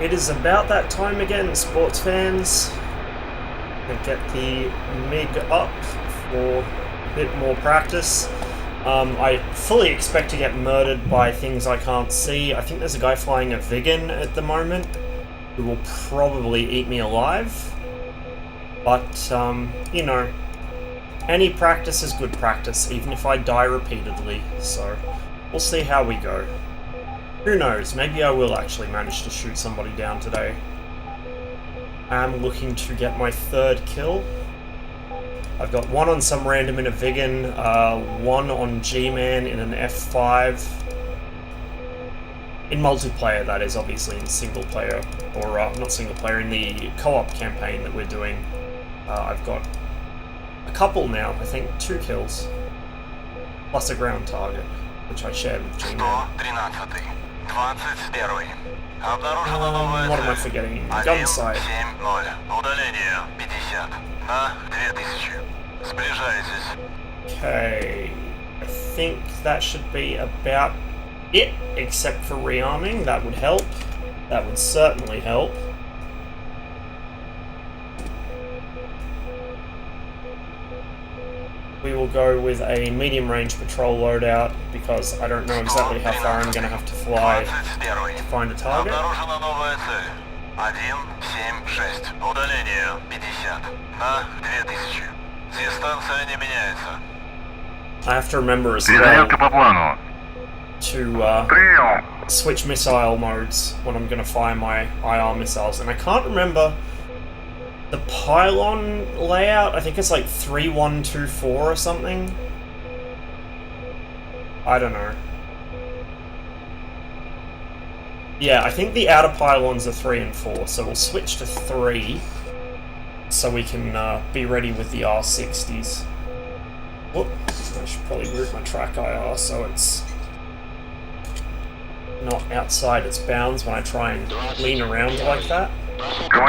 It is about that time again, sports fans. And get the MiG up for a bit more practice. I fully expect to get murdered by things I can't see. I think there's a guy flying a Vigan at the moment who will probably eat me alive. But, you know, any practice is good practice, even if I die repeatedly. So, we'll see how we go. Who knows, maybe I will actually manage to shoot somebody down today. I'm looking to get my third kill. I've got one on some random in a Vigan, one on G-Man in an F5. In multiplayer, that is, obviously in single player, or not single player, in the co-op campaign that we're doing. I've got a couple now, I think 2 kills, plus a ground target, which I shared with G-Man. What am I forgetting? Gun sight. Okay, I think that should be about it, except for rearming. That would help. That would certainly help. We will go with a medium range patrol loadout because I don't know exactly how far I'm going to have to fly to find a target. I have to remember as well to switch missile modes when I'm going to fire my IR missiles, and I can't remember the pylon layout. I think it's like 3124 or something. I don't know. Yeah, I think the outer pylons are 3 and 4, so we'll switch to 3 so we can be ready with the R60s. Whoop, I should probably move my track IR so it's not outside its bounds when I try and lean around like that. There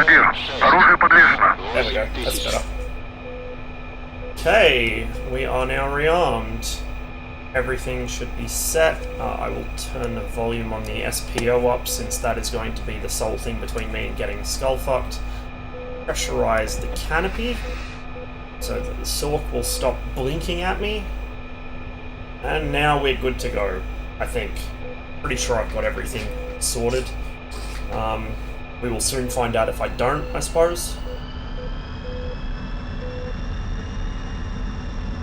we go, that's better. Okay, we are now rearmed. Everything should be set. I will turn the volume on the SPO up since that is going to be the sole thing between me and getting skull fucked. Pressurize the canopy so that the Sork will stop blinking at me. And now we're good to go, I think. Pretty sure I've got everything sorted. We will soon find out if I don't, I suppose.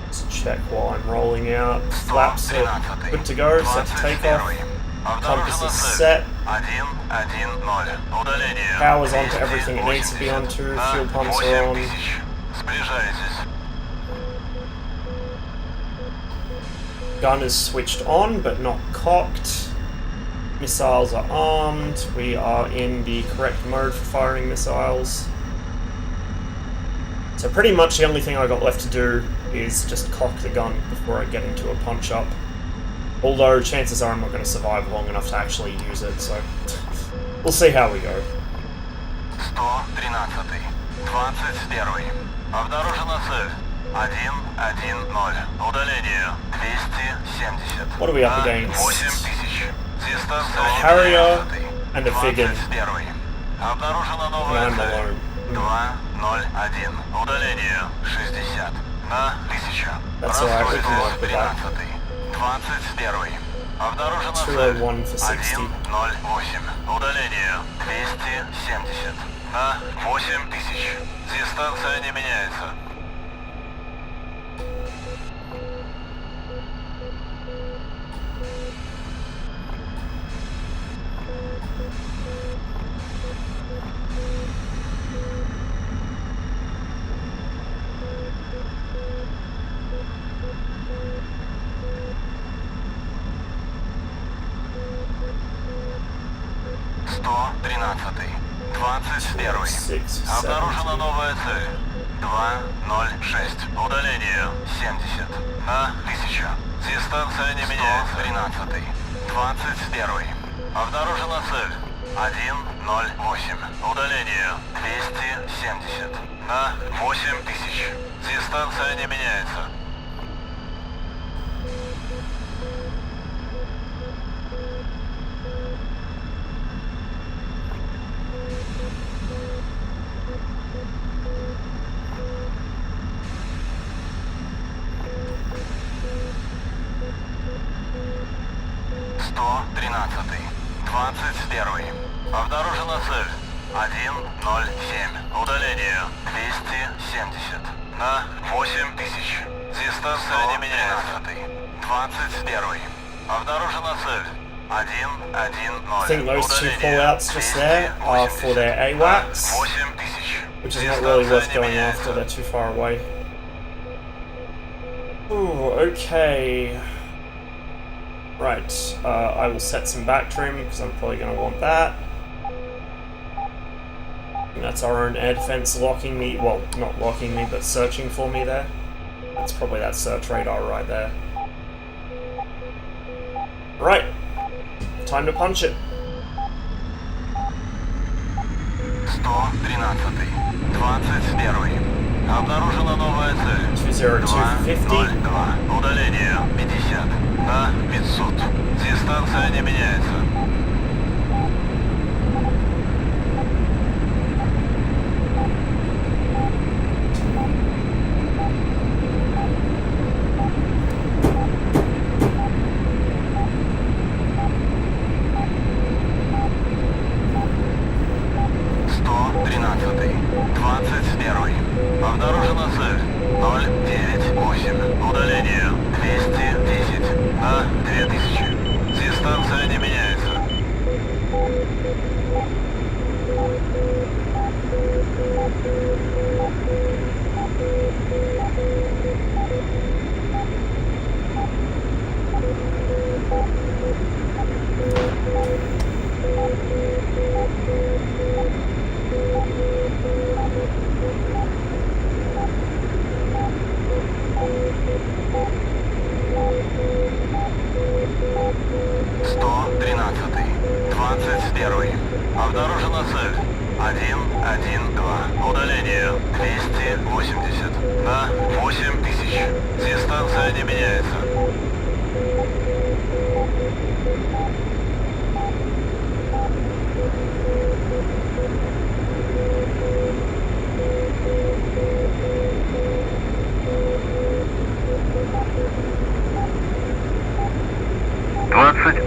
Let's check while I'm rolling out. Flaps are good to go, set to takeoff. Compass is set. Power's onto everything it needs to be onto. Fuel pumps are on. Gun is switched on, but not cocked. Missiles are armed. We are in the correct mode for firing missiles. So pretty much the only thing I got left to do is just cock the gun before I get into a punch-up. Although chances are I'm not going to survive long enough to actually use it, so we'll see how we go. What are we up against? A Harrier and a Vigan. And I'm alone. That's alright, we can work with that. 201 for 60. Обнаружена новая цель. 206. Удаление 70. На 1000. Дистанция не меняется. 13. 21. Обнаружена цель. 108. Удаление 270. На 8000. Дистанция не меняется. 113. 21. Обнаружена цель. 107. Удаление 270. На 8000. Дистанция не меняется. 21. Обнаружена цель. 110. I think those two fallouts just there are for their AWACS, 8000. which is not really worth going after, they're too far away. Ooh, okay. Right, I will set some back trim, because I'm probably going to want that. And that's our own air defense locking me, well, not locking me, but searching for me there. That's probably that search radar right there. Right, time to punch it. 113. 21. Обнаружена новая цель. 20250. 202. Удаление 50. На 500. Дистанция не меняется. Обнаружена цель 098. Удаление 210 на 2000. Дистанция не меняется. Обнаружена цель 112. Удаление 280 на 8000. Дистанция не меняется.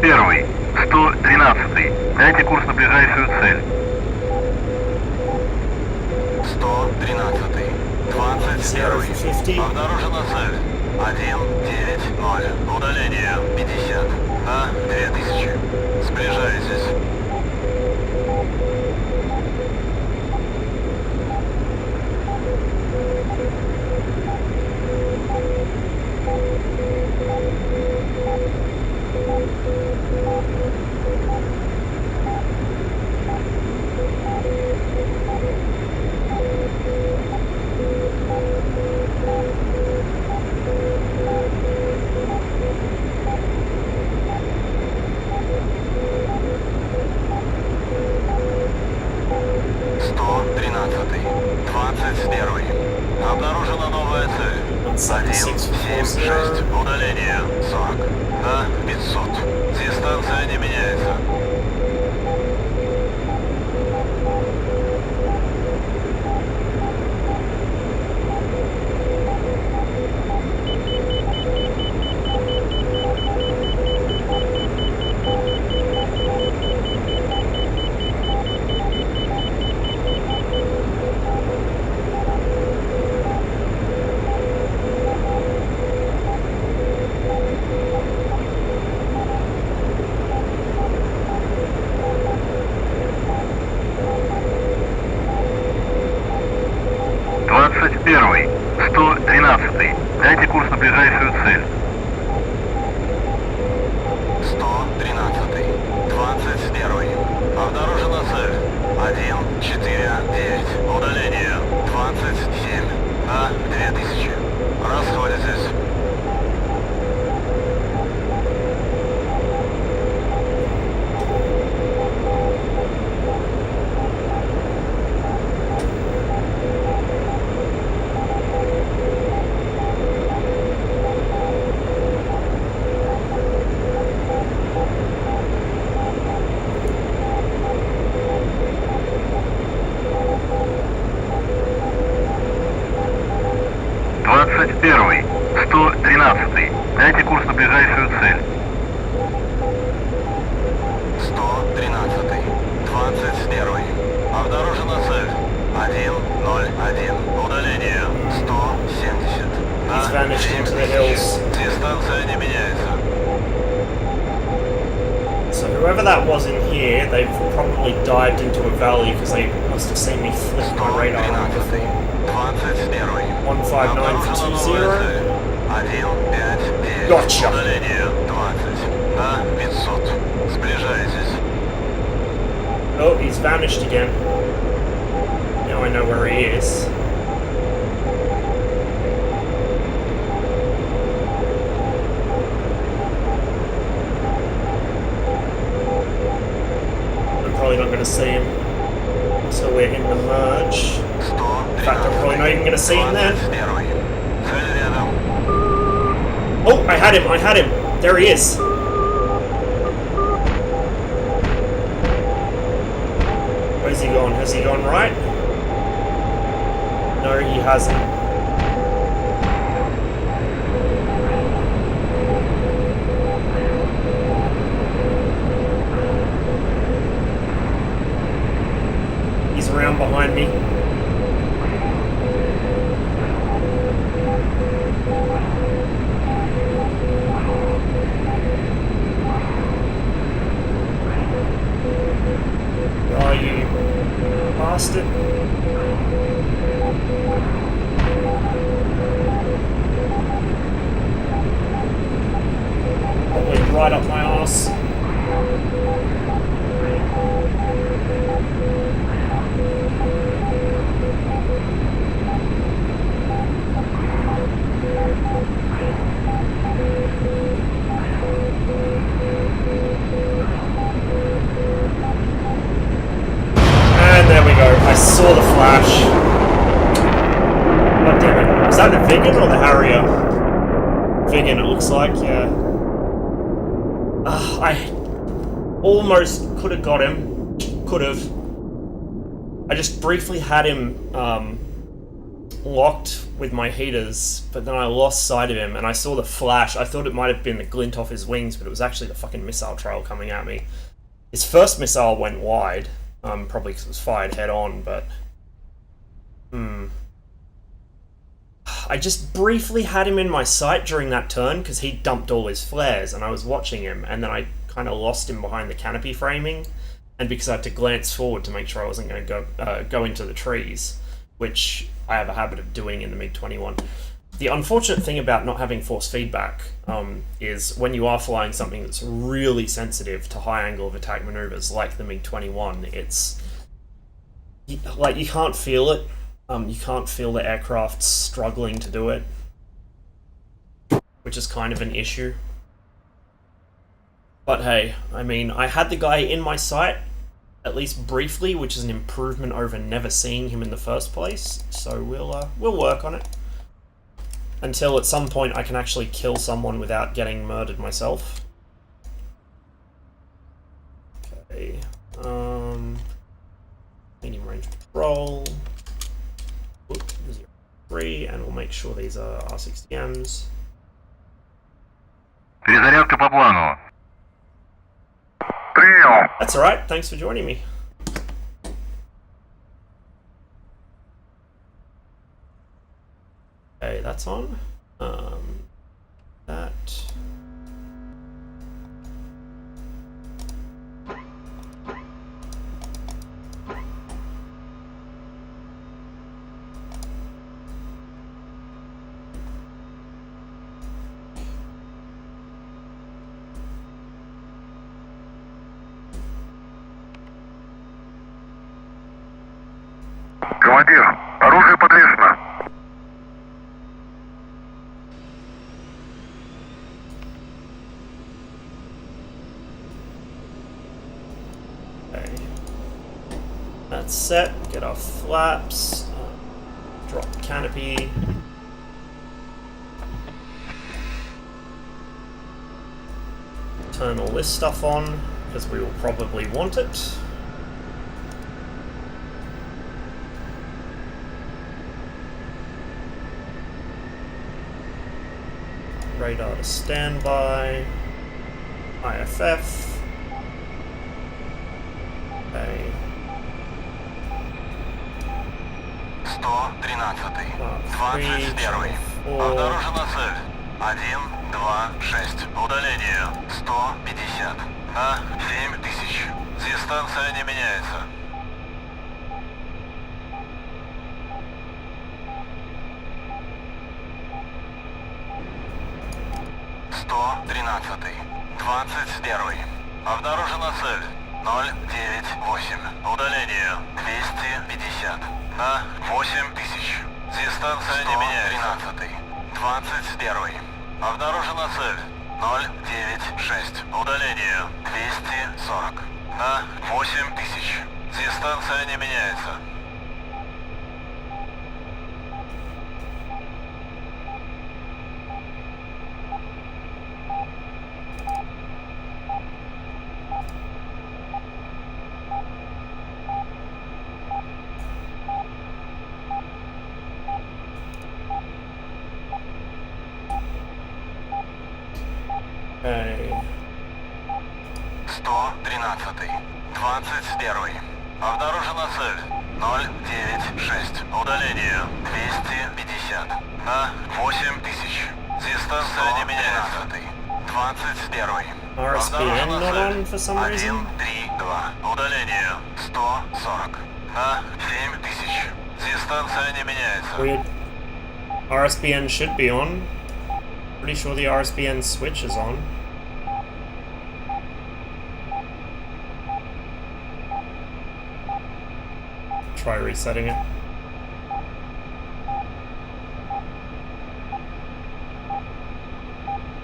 Первый, 113. Дайте курс на ближайшую цель. 113. 21. Обнаружена цель. 190. Удаление 50 на 2000. Сближайтесь. Обнаружена новая цель. 176. Удаление 40 на 500. Дистанция не меняется. Первый, 113. Дайте курс на ближайшую цель. 113. 21. Обнаружена цель. 149. Удаление 27 на 2000. Расходитесь. vanished into the hills. Дистанция не меняется. So whoever that was in here, they've probably dived into a valley because they must have seen me flick my radar on before. 21. 159 for 20. 159. Gotcha. Удаление 20. На 500. Сближайтесь. Oh, he's vanished again. Now I know where he is. I'm probably not going to see him until we're in the merge. In fact, I'm probably not even going to see him then. Цель рядом. Oh, I had him. There he is. Where's he gone? Has he gone right? No, he hasn't. He's around behind me. Where are you, bastard? Probably right up my arse. And there we go. I saw the flash. God damn it. Was that the Vigan or the Harrier? Vigan, it looks like, yeah. I almost could have got him. Could have. I just briefly had him locked with my heaters, but then I lost sight of him and I saw the flash. I thought it might have been the glint off his wings, but it was actually the fucking missile trail coming at me. His first missile went wide, probably because it was fired head on, but... I just briefly had him in my sight during that turn because he dumped all his flares and I was watching him, and then I kind of lost him behind the canopy framing, and because I had to glance forward to make sure I wasn't going to go into the trees, which I have a habit of doing in the MiG-21. The unfortunate thing about not having force feedback is when you are flying something that's really sensitive to high angle of attack maneuvers like the MiG-21, it's like you can't feel it. You can't feel the aircraft struggling to do it, which is kind of an issue. But hey, I mean, I had the guy in my sight, at least briefly, which is an improvement over never seeing him in the first place. So we'll work on it until at some point I can actually kill someone without getting murdered myself. Okay, medium range patrol. 0-3, and we'll make sure these are R60Ms. Перезарядка по плану. Принял. That's alright, thanks for joining me. Okay, that's on. That. Командир, оружие подвешено. Okay. That's set. Get our flaps. Drop the canopy. Turn all this stuff on, because we will probably want it. Radar to standby. IFF. Okay. 113. 21. Обнаружена цель. 126. Удаление 150. На 7000. Дистанция не меняется. «113-й. 21-й. Обнаружена цель. 098. Удаление 250. На 8000. Дистанция не меняется. 13-й. 21-й. Обнаружена цель. 096. Удаление 240. На 8000. Дистанция не меняется. Okay. 113-й. 21-й. Обнаружена цель. 096. Удаление 250. На 8000. Дистанция не меняется. 21-й. RSPN not on for some reason? 132. Удаление 140. На 7000. Дистанция не меняется. Weird. RSPN should be on. Pretty sure the RSPN switch is on. Try resetting it.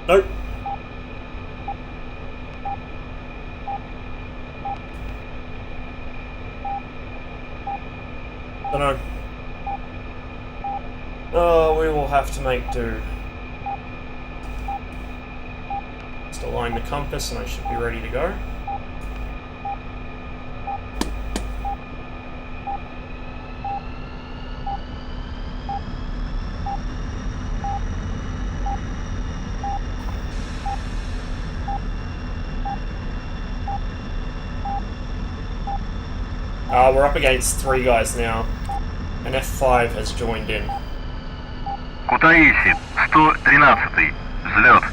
Nope. Dunno. We will have to make do. Just align the compass and I should be ready to go. We're up against 3 guys now, and F5 has joined in. Кутаиси, 113-й. Взлет.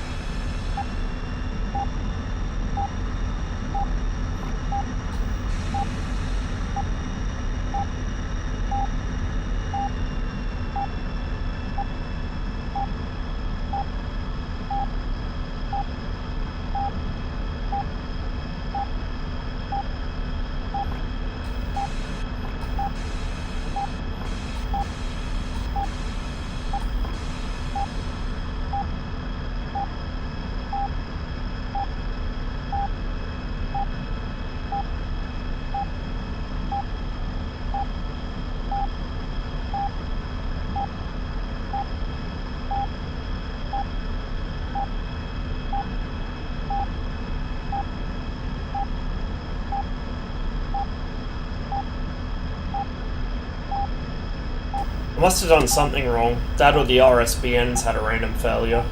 I must have done something wrong. That or the RSBN's had a random failure.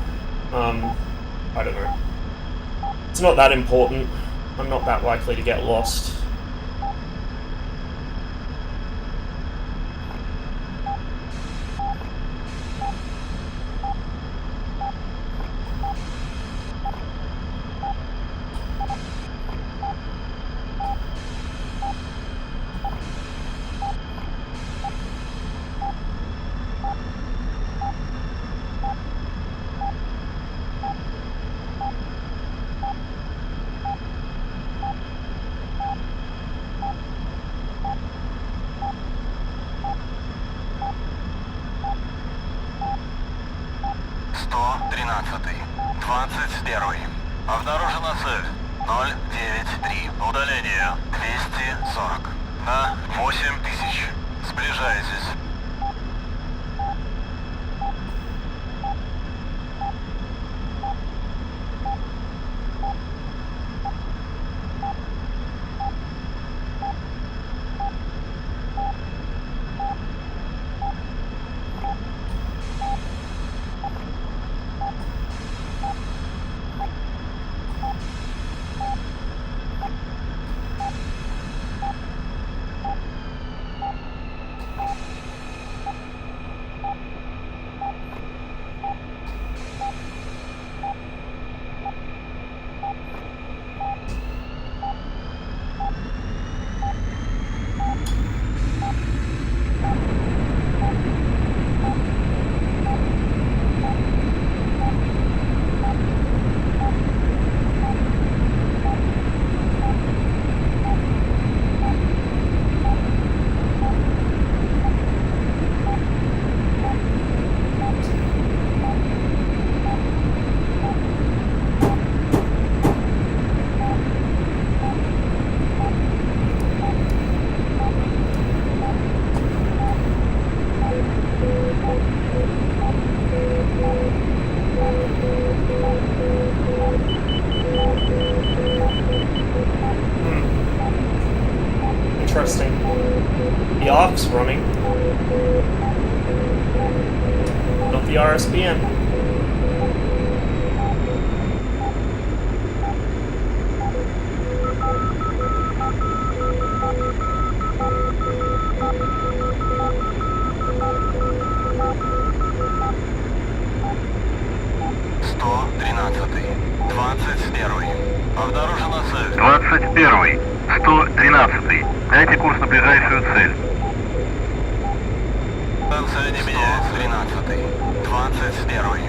I don't know. It's not that important. I'm not that likely to get lost. Обнаружена цель. 093. Удаление 240. На 8000. Сближайтесь. interesting. The ARC's running. Not the RSBN. Обнаружена цель. 21-й, 113-й. Дайте курс на ближайшую цель. Станция не меняется. 13-й, 21-й.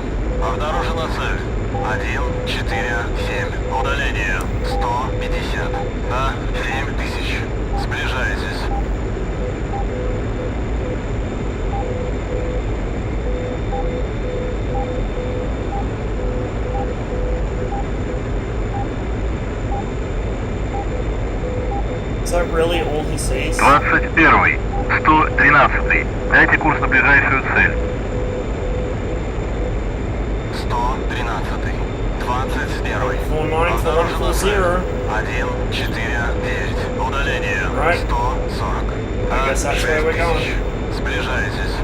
Обнаружена цель. 1, 4, 7. Удаление 150. На 7000. Сближайтесь. Is that really all he sees? 21-й, 113-й. Дайте курс на ближайшую цель. 113. 21. 49440. 1, 4, 9. Удаление. Right. 140. I guess that's where we're going. Сближайтесь.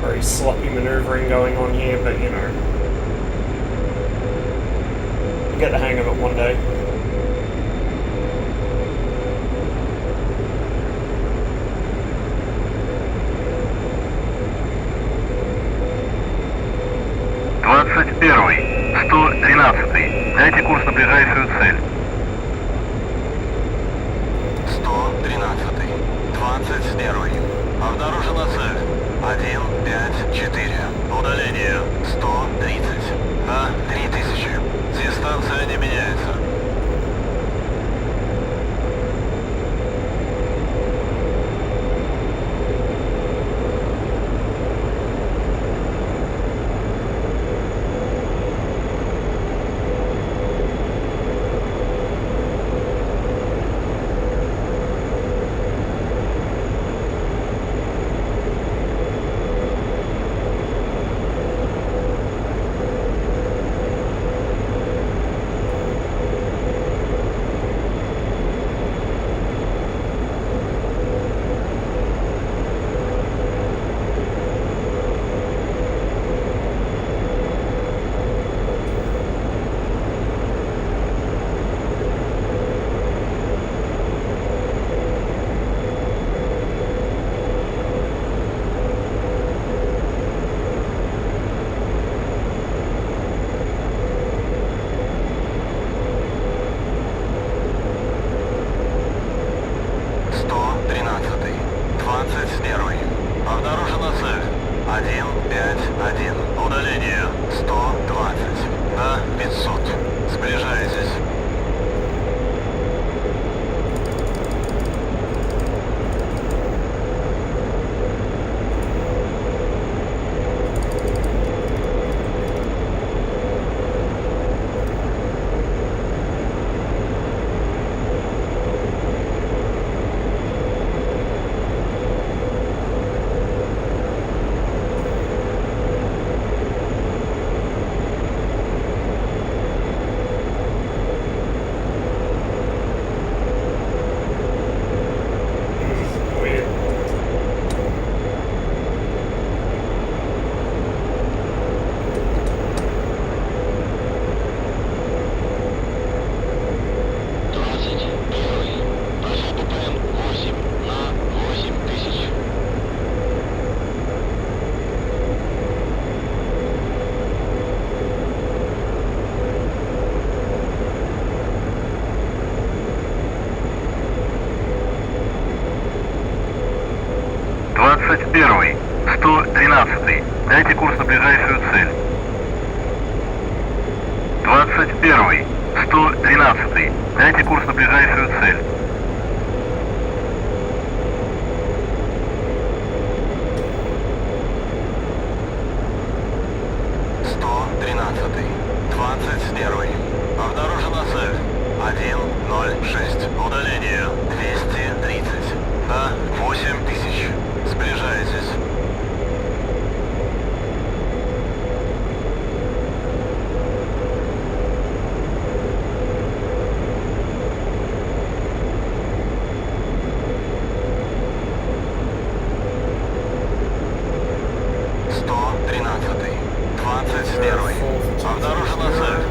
Very sloppy maneuvering going on here, but you know. We'll get the hang of it one day. Двадцать первый, 113-й. Дайте курс на ближайшую цель. 113. 21. Обнаружена цель. 1, 5, 4. Удаление 130. На 3000. Дистанция не меняется. Обнаружена цель. 1, 5, 1. Удаление 120. На 500. Сближайтесь. Weird. Двадцать первый, 113-й. Дайте курс на ближайшую цель. 21-й, 113-й. Дайте курс на ближайшую цель. 100. 113. 21. Обнаружена цель. 106. Удаление 230. На 8000. Сближайтесь. Обнаружена цель.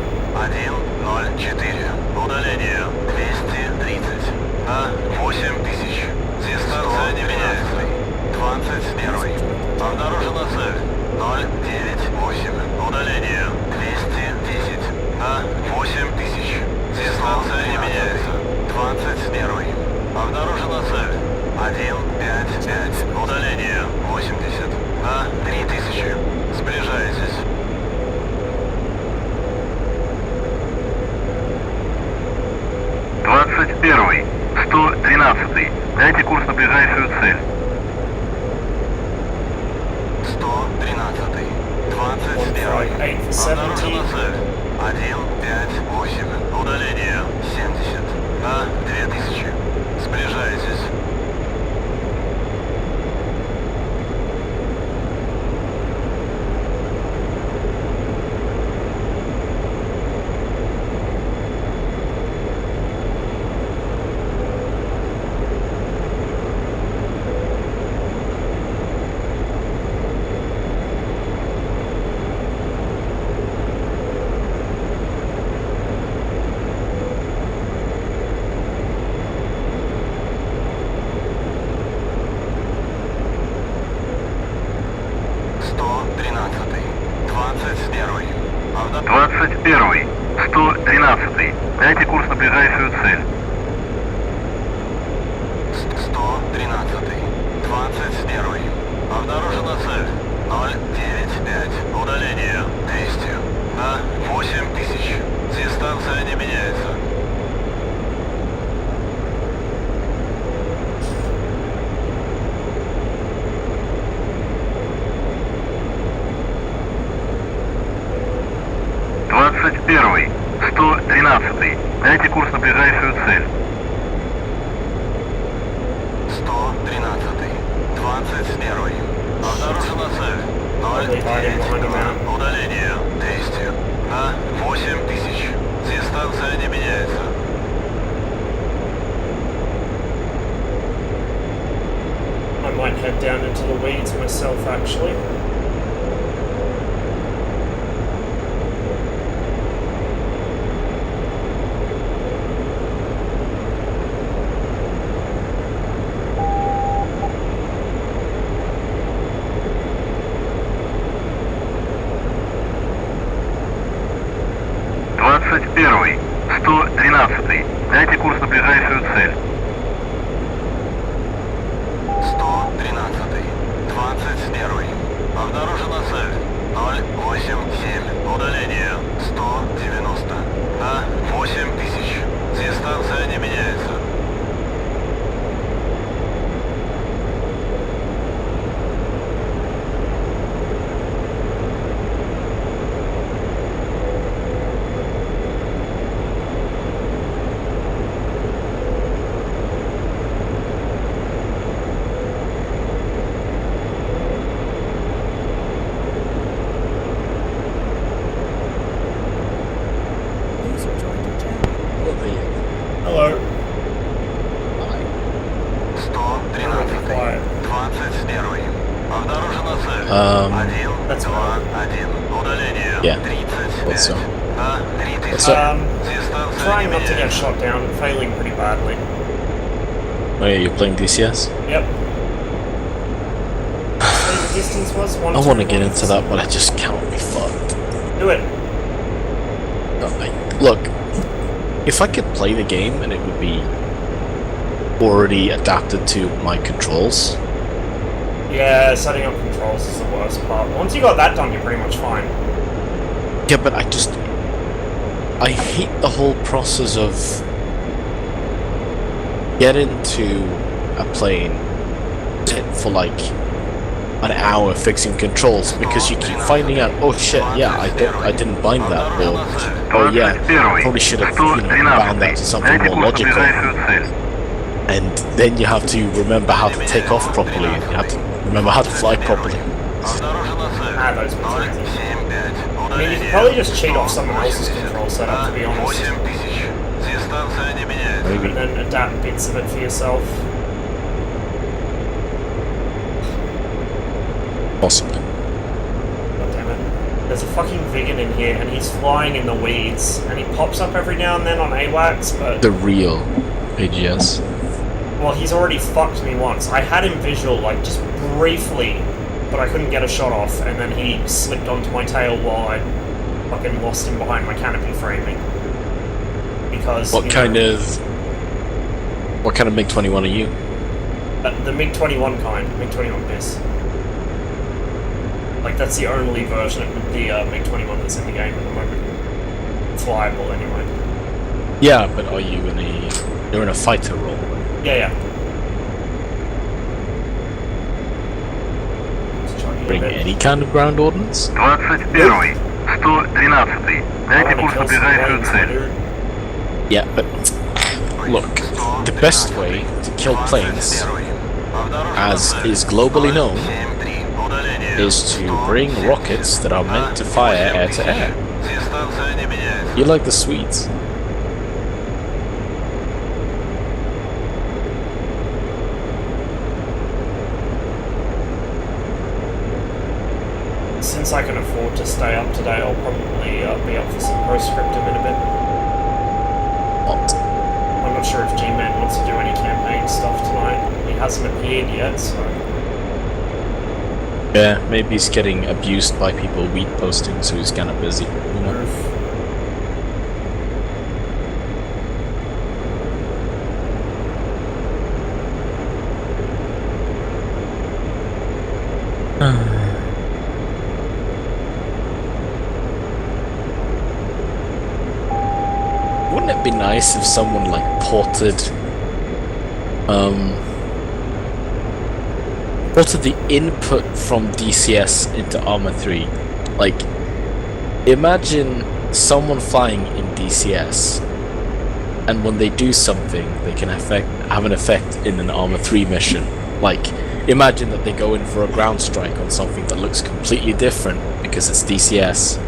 104. Удаление 230. На 8000. Дистанция не меняется. 21. Обнаружена цель. 098. Удаление 210. На 8000. Дистанция не меняется. 21. Обнаружена цель. 155. Удаление 80. На 3000. Сближайтесь. Двадцать первый. 113. Дайте курс на ближайшую цель. 113. 21. Обнаружена цель. 158. Удаление 70. На 2000. Сближайтесь. Двадцать первый. 113. Дайте курс на ближайшую цель. 113. 21. Обнаружена цель. 095. Удаление 200. На 8000. Дистанция не меняется. Двадцать первый. 113. Дайте курс на ближайшую цель. 113. 21. Обнаружена цель. 092. Удаление 200. На 8000. Дистанция не меняется. I might head down into the weeds myself, actually. Двадцать первый. 113. Дайте курс на ближайшую цель. 113. 21. Обнаружена цель. 087. Удаление 190. На 8000. Дистанция не меняется. Hello. 113. 21. Обнаружена цель. That's 121. Удаление Yeah. 35. What's up? На 3000. What's up? Дистанция Trying не not to get меняется. shot down, failing pretty badly. Oh yeah, you're playing DCS? Yep. So the distance was one. I want to get into that, but I just can't be fucked. Do it. Look, if I could play the game and it would be already adapted to my controls. Yeah, setting up controls is the worst part. Once you got that done, you're pretty much fine. Yeah, but I hate the whole process of get into a plane, sit for like an hour fixing controls because you keep finding out, oh shit, yeah, I didn't bind that, or oh yeah, probably should have bound that to something more logical. And then you have to remember how to take off properly, and you have to remember how to fly properly. Those bits are easy. I mean, you could probably just cheat off someone else's control setup, to be honest. Maybe. And then adapt bits of it for yourself. Possibly. God damn it. There's a fucking vegan in here, and he's flying in the weeds, and he pops up every now and then on AWACS, but... The real AGS. Well, he's already fucked me once. I had him visual, like, just briefly, but I couldn't get a shot off, and then he slipped onto my tail while I fucking lost him behind my canopy framing. Because... What kind of MiG-21 are you? The MiG-21 kind. MiG-21 BIS. Like, that's the only version of the MiG-21 that's in the game at the moment. Flyable, anyway. Yeah, but are you you're in a fighter role? Yeah. Bring any kind of ground ordnance? 21. 113. Дайте курс на ближайшую цель. Yeah, but look, the best way to kill planes, as is globally known, is to bring rockets that are meant to fire air to air. You like the Swedes. Since I can afford to stay up today, I'll probably be up for some Postscriptum in a bit. What? I'm not sure if G-Man wants to do any campaign stuff tonight. He hasn't appeared yet, so... Yeah, maybe he's getting abused by people weed posting, so he's kind of busy, you know? Wouldn't it be nice if someone like ported the input from DCS into Arma 3? Like, imagine someone flying in DCS, and when they do something, they can have an effect in an Arma 3 mission. Like, imagine that they go in for a ground strike on something that looks completely different because it's DCS,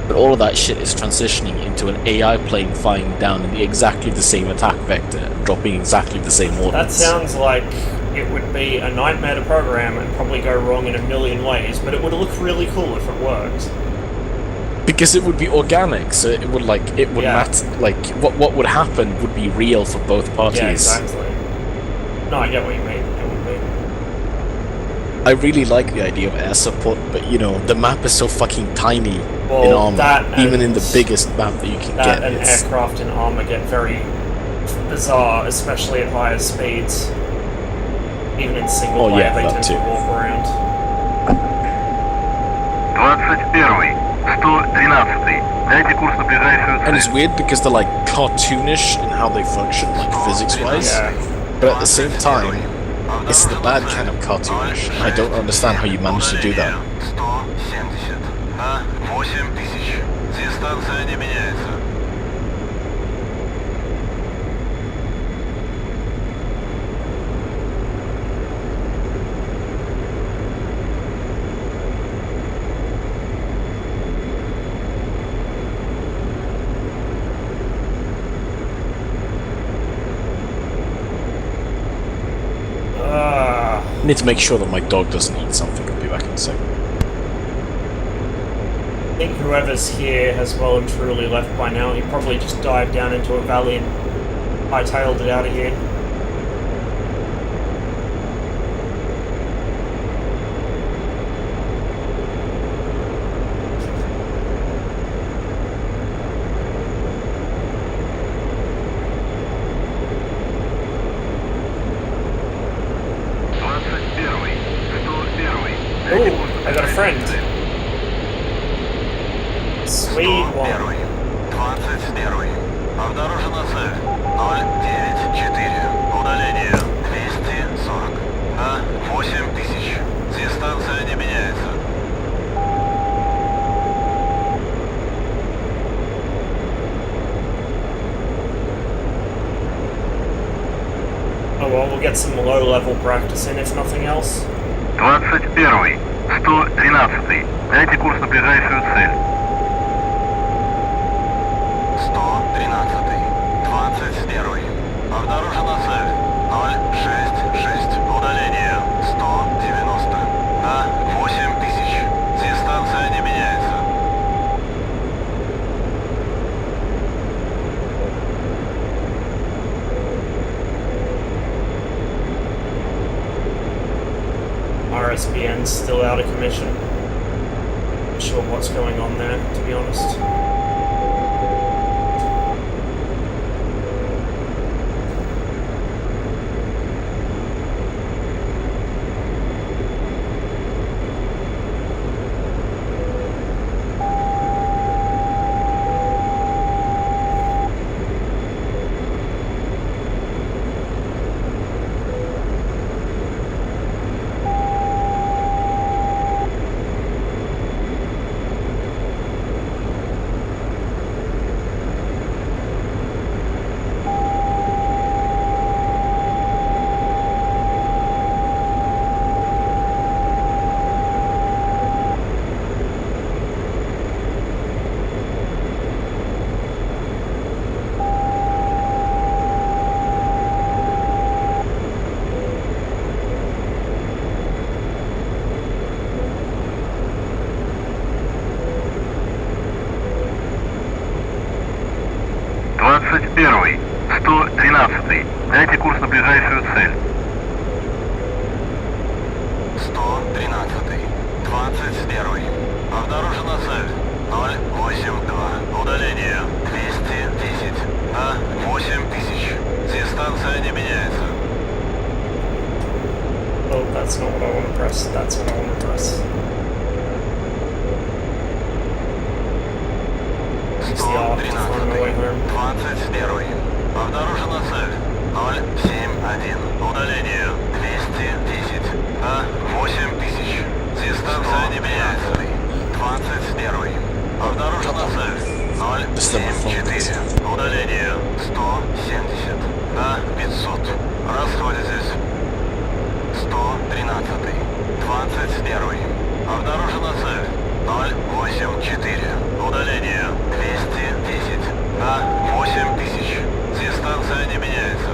but all of that shit is transitioning into an AI plane flying down in exactly the same attack vector, dropping exactly the same ordnance. That sounds like it would be a nightmare to program and probably go wrong in a million ways, but it would look really cool if it worked. Because it would be organic, so it would matter. Like what would happen would be real for both parties. Yeah, exactly. No, I get what you mean. It would be. I really like the idea of air support, but you know, the map is so fucking tiny in Arma. Even in the biggest map that you can get. And aircraft in Arma get very bizarre, especially at higher speeds. Even in single player, they tend to walk around. 21. 113. Дайте курс на ближайшую цель. And it's weird because they're like cartoonish in how they function, like physics-wise. Yeah. But at the same time, it's the bad kind of cartoonish. And I don't understand how you manage to do that. 170 на 8000. Дистанция не меняется. I need to make sure that my dog doesn't eat something. I'll be back in a second. I think whoever's here has well and truly left by now. He probably just dived down into a valley and hightailed it out of here. I got a friend. Swede one. 21. Обнаружена цель 094. Удаление 240 на 8000. Дистанция не меняется. Oh well, we'll get some low-level practice in if nothing else. 21. 113. Дайте курс на ближайшую цель. 113. 21. Обнаружена цель. 066. Удаление. 190. На 8000. Дистанция не меняется. RSBN's still out of commission. Not sure what's going on there, to be honest. Первый. 113. Дайте курс на ближайшую цель. 113. 21. Обнаружена цель. 082. Удаление. 210. На 8000. Дистанция не меняется. Oh, that's not what I want to press. That's what I want to press. Use the R to find my way 113. home. 21. Обнаружена цель. 071. Удаление. 210. На 8000. Дистанция не меняется. 21. Обнаружена цель. 074. Удаление. 170. На 500. Расходитесь. 113. 21. Обнаружена цель. 084. Удаление. 210. На 8000. Дистанция не меняется.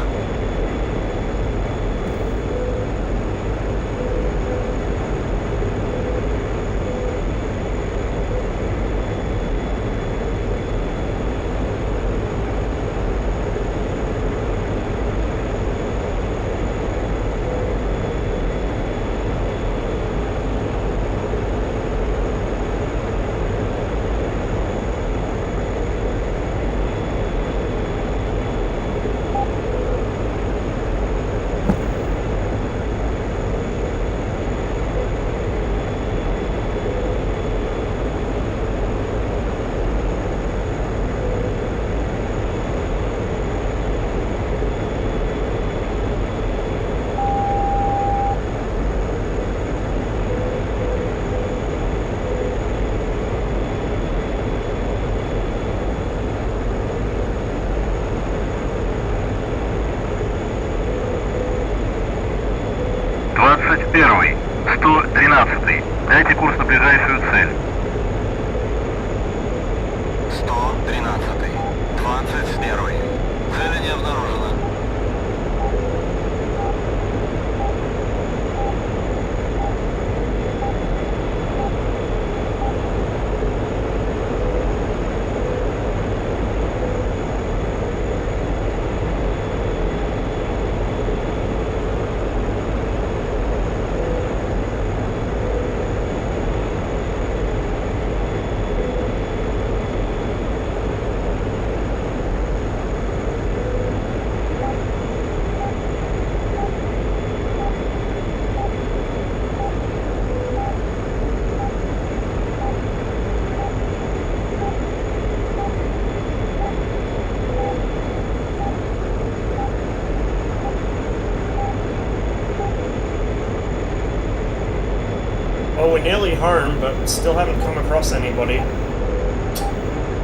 nearly home, but still haven't come across anybody.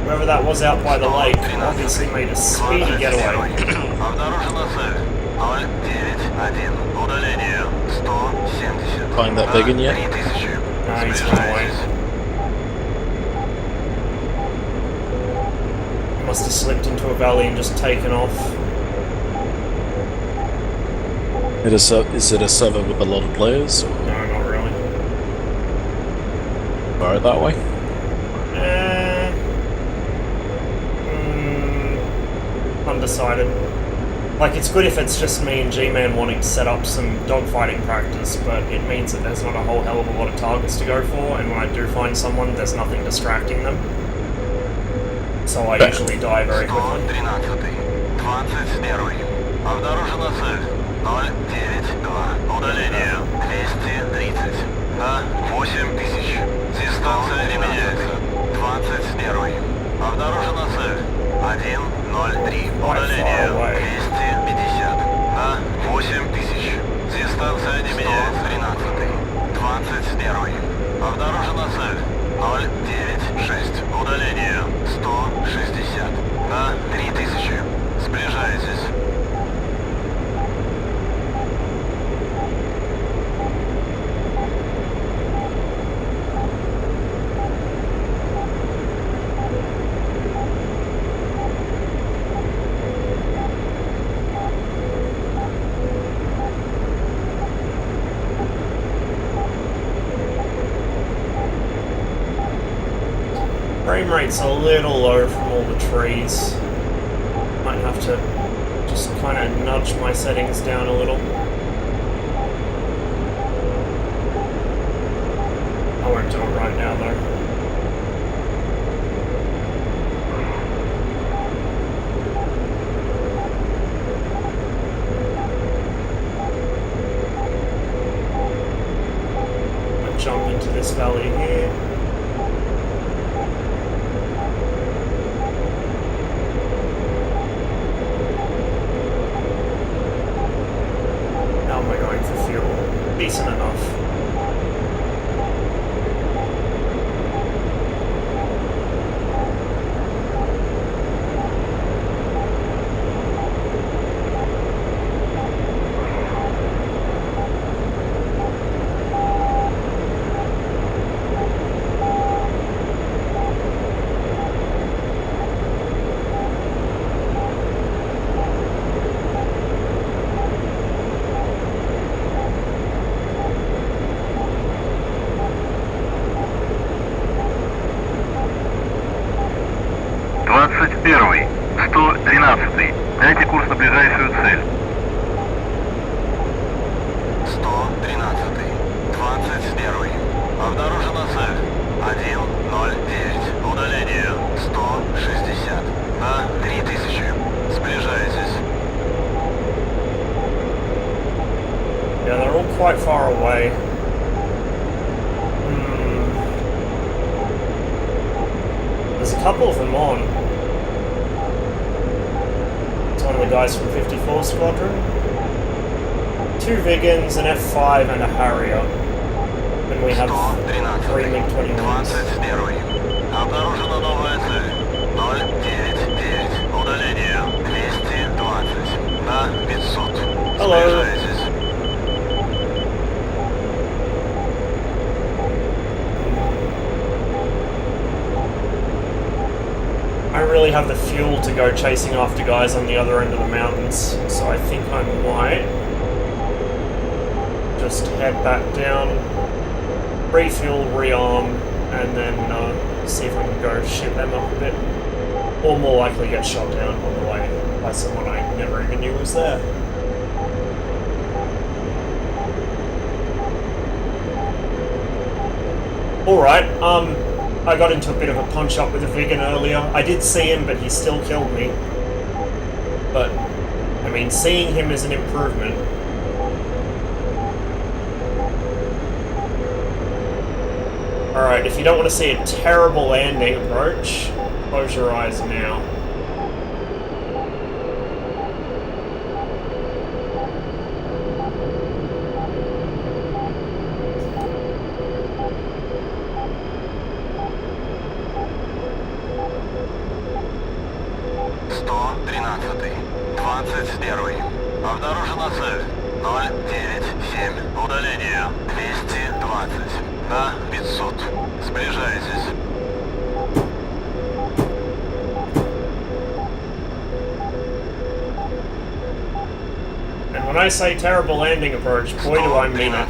Whoever that was out by the lake obviously made a speedy getaway. Обнаружена цель. 091. Удаление 170. Find that big one yet? 3000. No, he's gone away. He must have slipped into a valley and just taken off. Is it a server with a lot of players? Or No, not really. far that way? Undecided. Like, it's good if it's just me and G-Man wanting to set up some dogfighting practice, but it means that there's not a whole hell of a lot of targets to go for, and when I do find someone, there's nothing distracting them. So I usually die very quickly. 113. 21. Обнаружена цель. 092. Удаление 230. На 8000. Дистанция не меняется. 21. Обнаружена цель. 103. Удаление 250. На 8000. Дистанция не меняется. 13. 21. Обнаружена цель. 096. Удаление 160. На 3000. Сближайтесь. Frame rate's a little low from all the trees. Might have to just kind of nudge my settings down a little. I won't do it right now though. I'll jump into this valley here. How am I going for fuel? Decent enough. Первый, 113. Дайте курс на ближайшую цель. 113. 21. Обнаружена цель. 109. Удаление 160. На 3000. Сближайтесь. Yeah, they're all quite far away. There's a couple of them on. It's one of the guys from 54 Squadron. 2 Vigans, an F5 and a Harrier. And we have 3 MiG-21s. 21. Обнаружена новая цель. 099. Удаление 220. На 500. Hello. Сближайтесь. I don't really have the fuel to go chasing after guys on the other end of the mountains, so I think I might just head back down, refuel, rearm, and then see if I can go shoot them up a bit. Or more likely get shot down on the way by someone I never even knew was there. Alright, I got into a bit of a punch-up with a Vigan earlier. I did see him, but he still killed me. But, I mean, seeing him is an improvement. Alright, if you don't want to see a terrible landing approach, close your eyes now. 113. 21. Обнаружена цель. 097. Удаление 220. На 500. Сближайтесь. And when I say terrible landing approach, boy do I mean it.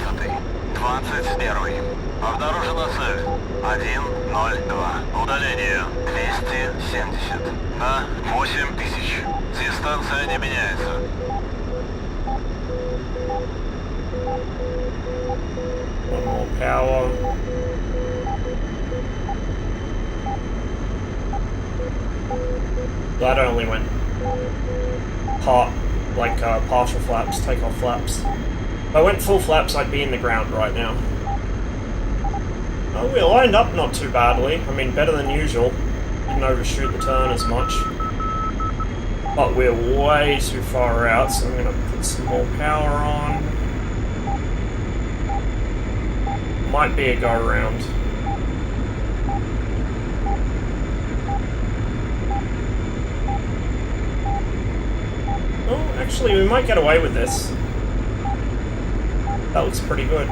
21. Обнаружена цель. 102. Удаление 270. На 8000. Дистанция не меняется. One more power. That only went partial flaps, takeoff flaps. If I went full flaps, I'd be in the ground right now. Oh, we lined up not too badly. I mean, better than usual. Didn't overshoot the turn as much. But we're way too far out, so I'm going to put some more power on. Might be a go-around. Oh, actually, we might get away with this. That looks pretty good.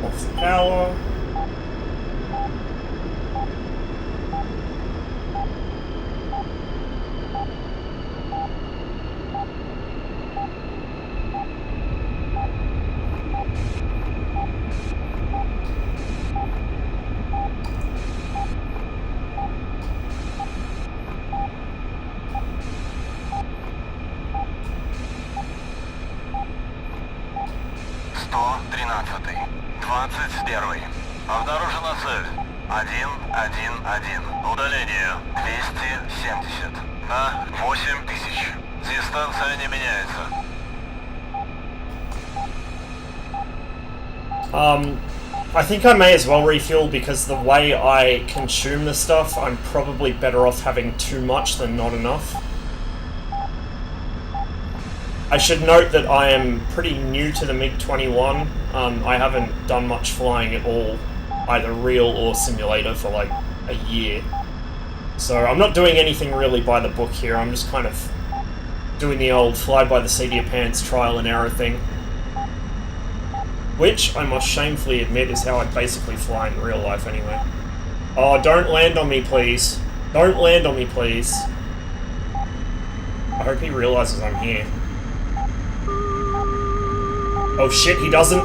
Off the power. Обнаружена цель. 111. Удаление 270. На 8000. Дистанция не меняется. I think I may as well refuel because the way I consume the stuff, I'm probably better off having too much than not enough. I should note that I am pretty new to the MiG-21. I haven't done much flying at all, either real or simulator, for like a year. So I'm not doing anything really by the book here, I'm just kind of doing the old fly by the seat of your pants trial and error thing. Which, I must shamefully admit, is how I basically fly in real life anyway. Oh, don't land on me, please. Don't land on me, please. I hope he realizes I'm here. Oh shit, he doesn't.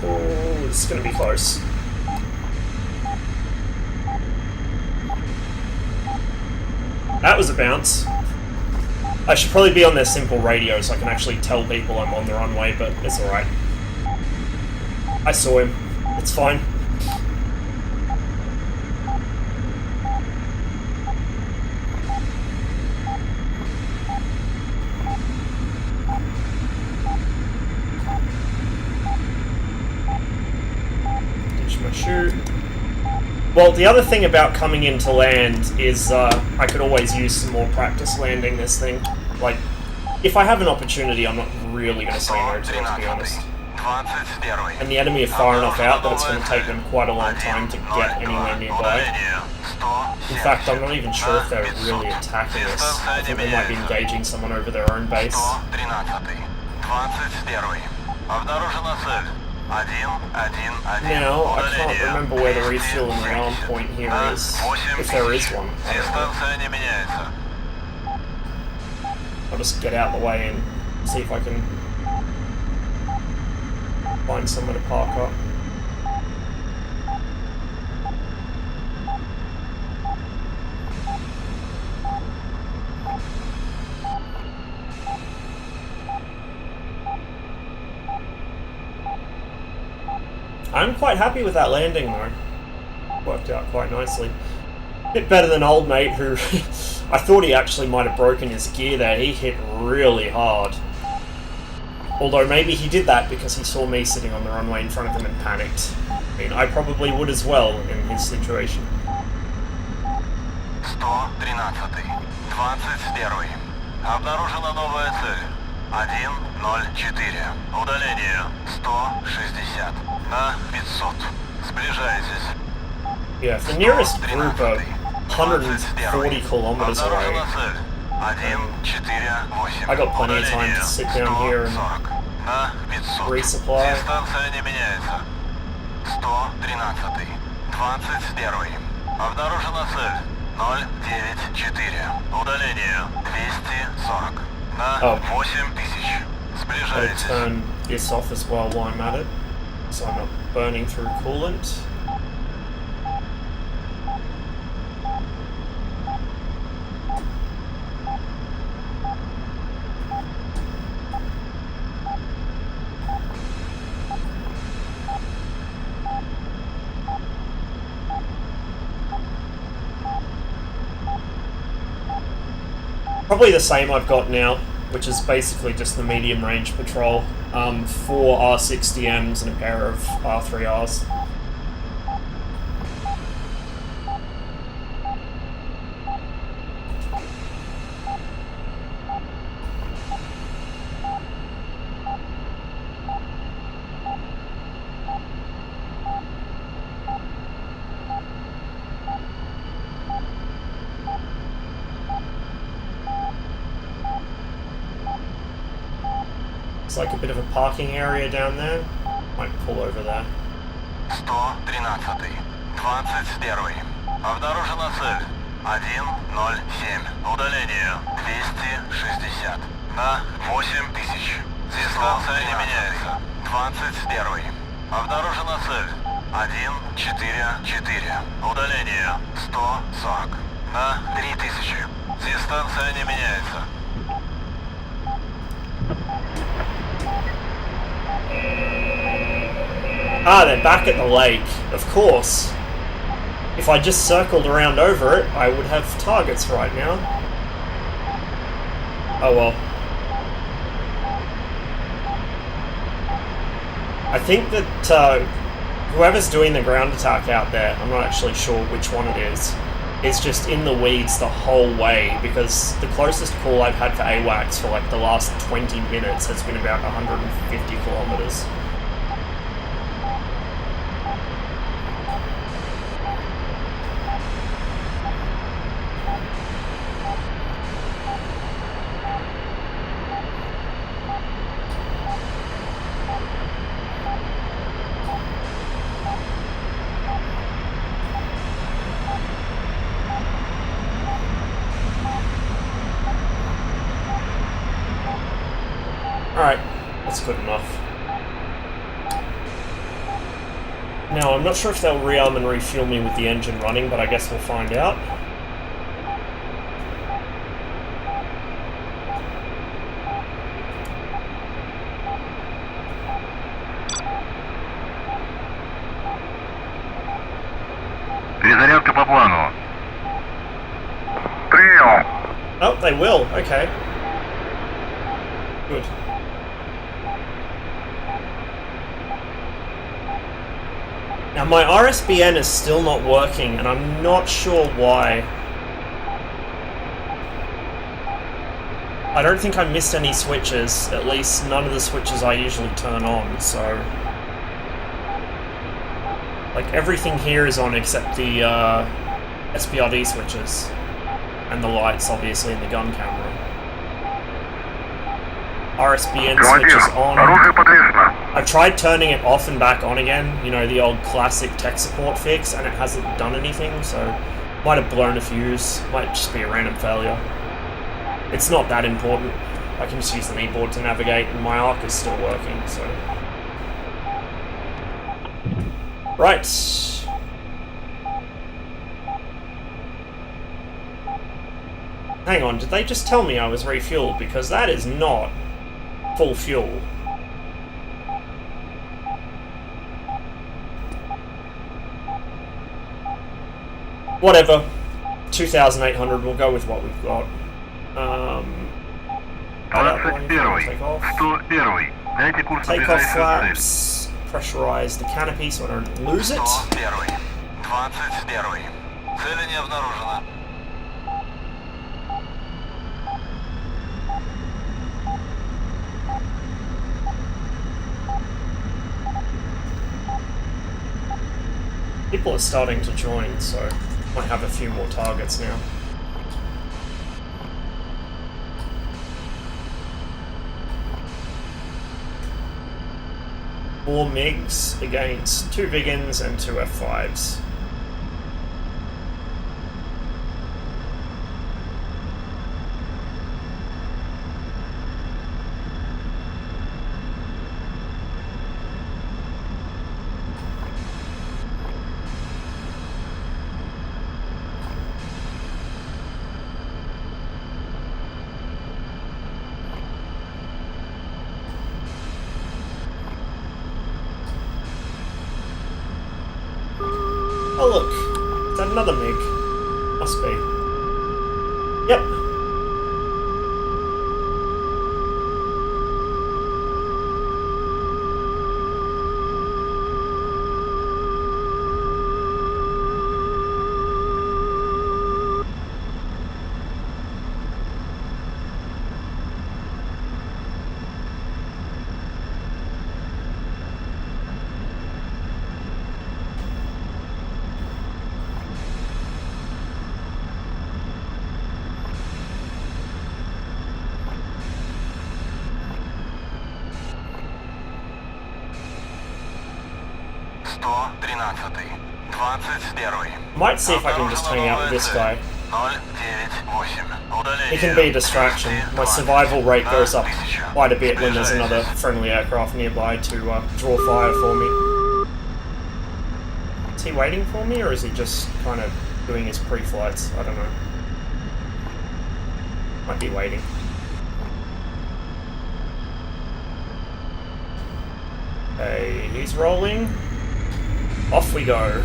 Oh, this is gonna be close. That was a bounce. I should probably be on their simple radio so I can actually tell people I'm on the runway, but it's alright. I saw him. It's fine. Shoot. Well, the other thing about coming in to land is I could always use some more practice landing this thing. Like, if I have an opportunity, I'm not really going to say no to it, to be honest. And the enemy are far enough out that it's going to take them quite a long time to get anywhere nearby. In fact, I'm not even sure if they're really attacking us. I think they might be engaging someone over their own base. Now, I can't remember where the refuel and rearm point here is, if there is one. I'll just get out the way and see if I can find somewhere to park up. I'm quite happy with that landing though. Worked out quite nicely. Bit better than old mate who I thought he actually might have broken his gear there. He hit really hard. Although maybe he did that because he saw me sitting on the runway in front of him and panicked. I mean, I probably would as well in his situation. 113. 21. Обнаружена новая цель. 104. Удаление 160. На 500. Сближайтесь. Yeah, if the nearest group are 140 kilometers away, Обнаружена цель. 148. I got plenty of time to sit down here and 140. На 500. resupply. Дистанция не меняется. 113. 21. Обнаружена цель. 094. Удаление 240. На Oh. 8000. I'll Сближайтесь. turn this off as well while I'm at it, so I'm not burning through coolant. Probably the same I've got now, which is basically just the medium range patrol. 4 R60Ms and a pair of R3Rs. It's like a bit of a parking area down there. Might pull over there. 113. 21. Обнаружена цель. 107. Удаление 260. На 8000. Дистанция не меняется. 21. Обнаружена цель. 144. Удаление 140. На 3000. Дистанция не меняется. Ah, they're back at the lake. Of course. If I just circled around over it, I would have targets right now. Oh well. I think that whoever's doing the ground attack out there, I'm not actually sure which one it is just in the weeds the whole way, because the closest call I've had for AWACS for like the last 20 minutes has been about 150 kilometers. Alright, that's good enough. Now, I'm not sure if they'll rearm and refuel me with the engine running, but I guess we'll find out. Перезарядка по плану. Прием. Oh, they will. Okay. Good. Now my RSBN is still not working, and I'm not sure why. I don't think I missed any switches, at least none of the switches I usually turn on, so... Like, everything here is on except the SPRD switches. And the lights, obviously, in the gun camera. RSBN switch is on. Оружие подвешено. I've tried turning it off and back on again, you know, the old classic tech support fix, and it hasn't done anything, so might have blown a fuse, might just be a random failure. It's not that important. I can just use the kneeboard to navigate, and my arc is still working, so... Right. Hang on, did they just tell me I was refueled? Because that is not full fuel. Whatever. 2,800, we'll go with what we've got. Take off. 101. Дайте курс на Take off ближайшую цель. flaps. Pressurize the canopy so I don't lose it. 101. 21. Цели не обнаружено. People are starting to join, so might have a few more targets now. Four MiGs against 2 Vigans and 2 F5s. Oh look, is that another MiG? Must be. Yep. Might see if I can just hang out with this guy. He can be a distraction. My survival rate goes up quite a bit when there's another friendly aircraft nearby to draw fire for me. Is he waiting for me, or is he just kind of doing his pre-flights? I don't know. Might be waiting. Okay, he's rolling. Off we go.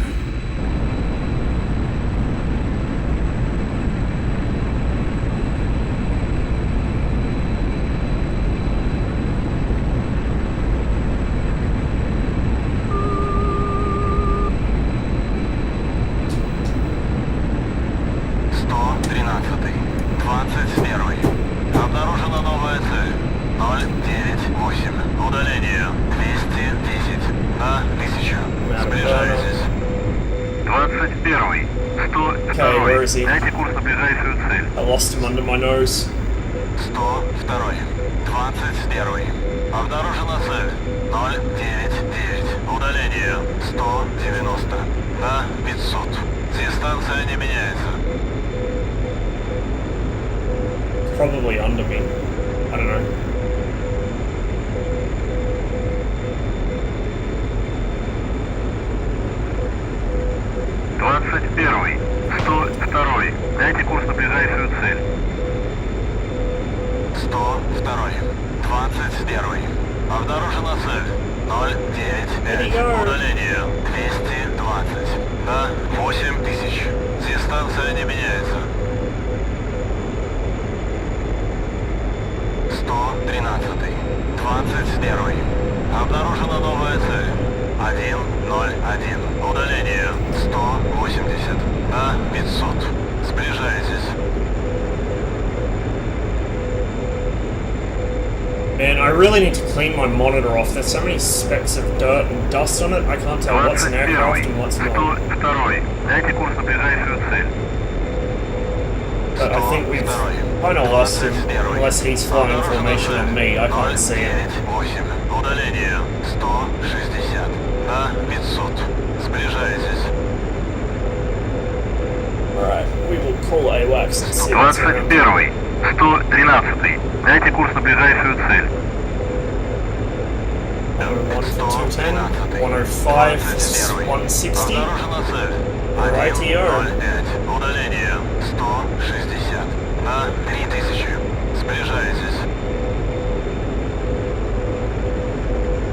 Okay, where is he? I lost him under my nose. 102. 21. Обнаружена цель. 099. Удаление 190. На 500. Дистанция не меняется. Probably under me. I don't know. Первый, 102. Дайте курс на ближайшую цель. 102. 21. Обнаружена цель. 099. Удаление 220. На 8000. Дистанция не меняется. 113. 21. Обнаружена новая цель. 101. Удаление 180. На 500. Сближайтесь. Man, I really need to clean my monitor off. There's so many specks of dirt and dust on it, I can't tell what's an aircraft and what's not. 102. Дайте курс на ближайшую цель. But I think we've kind of lost him, unless he's flying formation on me. I can't see him. Удаление 160. На 500. Сближайтесь. Alright, we will call AWACS and see what's around. 21. 113. Дайте курс на ближайшую цель. 101 for 210, 105 160. Rightio. Удаление 160. На 3000. Сближайтесь.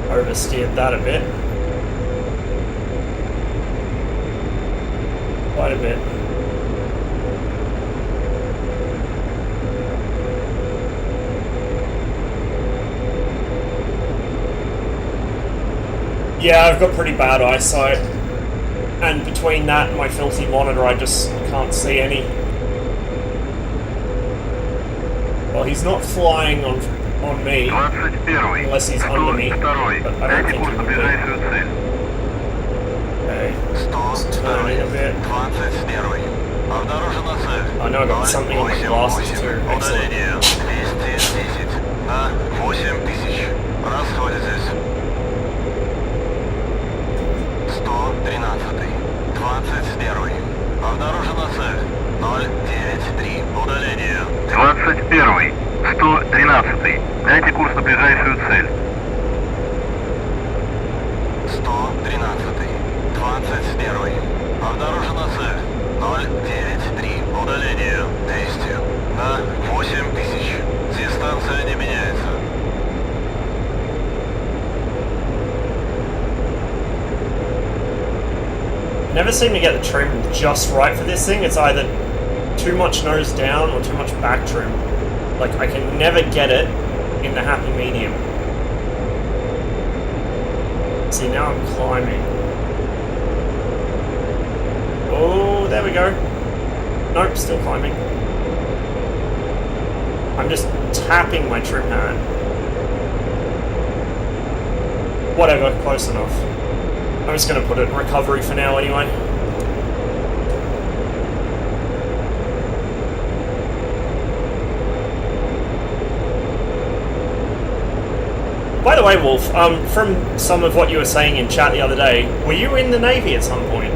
Oversteered that a bit. Quite a bit. Yeah, I've got pretty bad eyesight, and between that and my filthy monitor, I just can't see any. Well, he's not flying on me, 21. unless he's under me, but I don't think he will be. Okay, let's turn in a bit. 21. Обнаружена цель. I know I got something on my glasses too. Excellent. Удаление 210 на 8000. Расходитесь. 113. 21. Обнаружена цель. 093. Удаление. 21. 113. Дайте курс на ближайшую цель. 113. 21. Обнаружена цель. 093. Удаление. Действие. На 8000. Дистанция не меняется. Never seem to get the trim just right for this thing. It's either too much nose down or too much back trim. Like, I can never get it in the happy medium. See, now I'm climbing. Oh, there we go. Nope, still climbing. I'm just tapping my trim hat. Whatever, close enough. I'm just going to put it in recovery for now anyway. By the way, Wolf, from some of what you were saying in chat the other day, were you in the Navy at some point?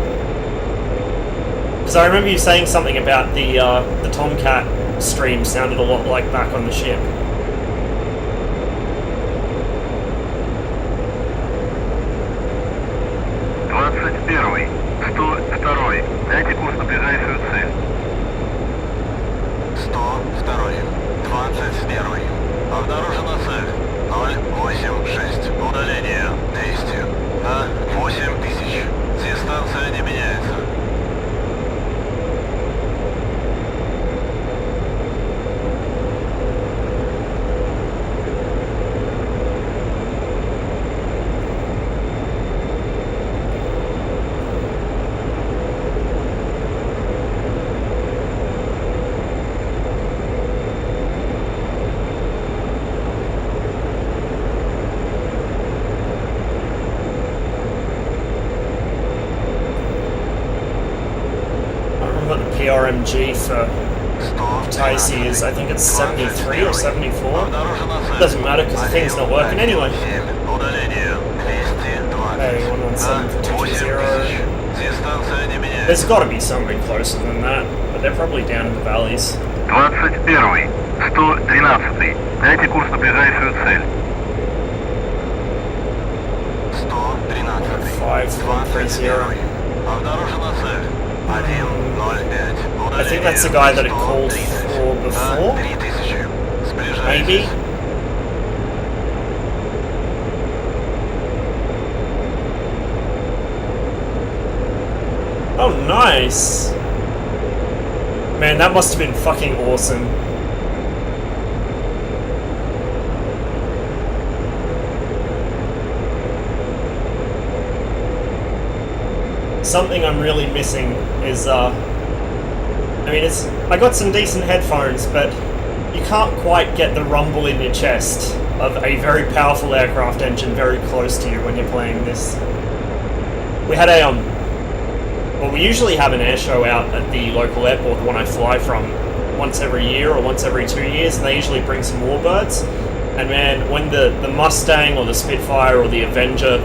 Because I remember you saying something about the Tomcat stream sounded a lot like back on the ship. Первый, 102. Дайте курс на ближайшую цель. 102. 21. Обнаружена цель. 086. Удаление. Действие. На 8000. Дистанция не меняется. PRMG for Taisi is, I think it's 73 or 74. Doesn't matter because the thing's not working anyway. Hey, 117 for 220. There's got to be something closer than that, but they're probably down in the valleys. 21. 113. Дайте курс на ближайшую цель. 113. 5130. Обнаружена цель. 105. I think that's the guy that it called for before. 3000. Maybe. Oh, nice. Man, that must have been fucking awesome. Something I'm really missing is, I got some decent headphones, but you can't quite get the rumble in your chest of a very powerful aircraft engine very close to you when you're playing this. We had we usually have an air show out at the local airport when I fly from once every year or once every 2 years, and they usually bring some warbirds. And man, when the Mustang or the Spitfire or the Avenger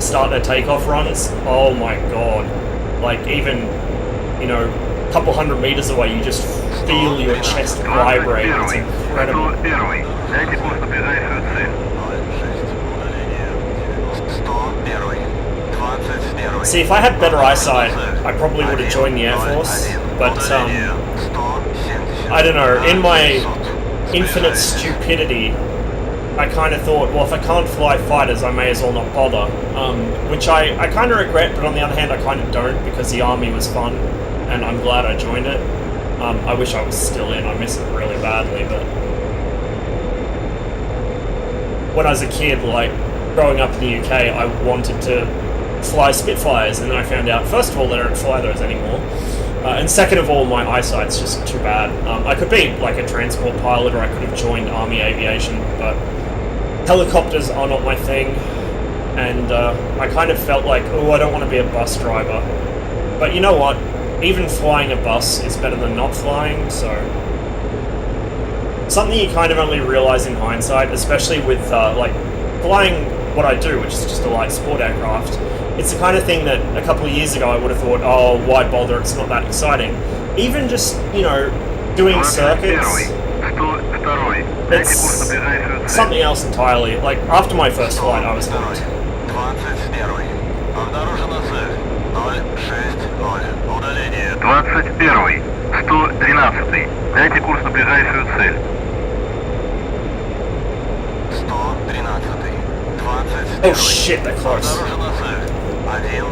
start their takeoff runs, oh my god. Like, even, a couple hundred meters away, you just feel your chest vibrate. It's incredible. Дайте курс на ближайшую цель. See, if I had better eyesight, I probably would have joined the Air Force, but, I don't know, in my infinite stupidity, I kind of thought, well, if I can't fly fighters, I may as well not bother. Which I kind of regret, but on the other hand, I kind of don't, because the army was fun, and I'm glad I joined it. I wish I was still in. I miss it really badly, but when I was a kid, like, growing up in the UK, I wanted to fly Spitfires, and then I found out, first of all, they don't fly those anymore. And second of all, my eyesight's just too bad. I could be like a transport pilot, or I could have joined Army Aviation, but helicopters are not my thing. and I kind of felt like, oh, I don't want to be a bus driver. But you know what? Even flying a bus is better than not flying, so... Something you kind of only realise in hindsight, especially with, like, flying what I do, which is just a light sport aircraft. It's the kind of thing that a couple of years ago I would have thought, oh, why bother, it's not that exciting. Even just, you know, doing circuits, it's something else entirely. Like, after my first flight, I was hooked. 21-й, 113-й. Дайте курс на ближайшую цель. 113-й, Oh shit, they're close. Обнаружена цель 108.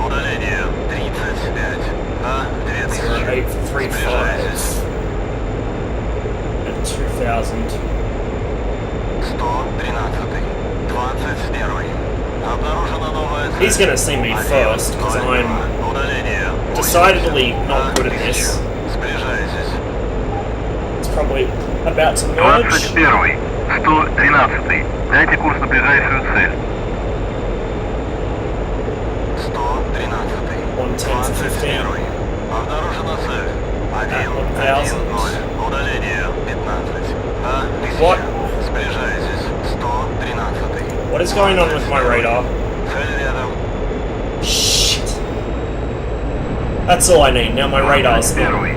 Удаление 35 на 2000. 0835 and 2000. 113-й, 21-й. Обнаружена новая цель. He's gonna see me first, because I'm decidedly not good at this. Сближайтесь. It's probably about to merge. 21-й, 113-й. Дайте курс на ближайшую цель. 113-й, 110 to 15. 21-й. Обнаружена цель 110. Удаление 15 на 1000. What? Сближайтесь. 113-й. What is going on with my radar? Цель рядом. Shit. That's all I need. Now my radar's not 21-й,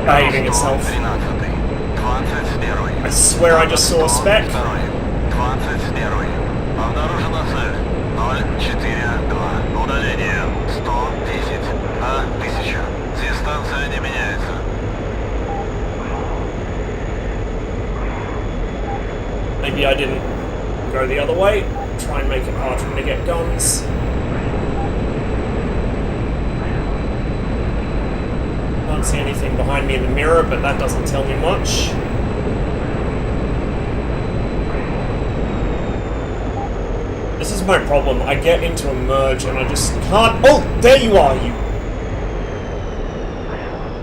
behaving itself. 113-й, 21-й. I swear I just saw a speck. 21-й. Обнаружена цель 042. Удаление 110 на 1000. Дистанция не меняется. Maybe I didn't go the other way. Try and make it hard for me to get guns. Can't see anything behind me in the mirror, but that doesn't tell me much. This is my problem. I get into a merge and I just can't... Oh, there you are, you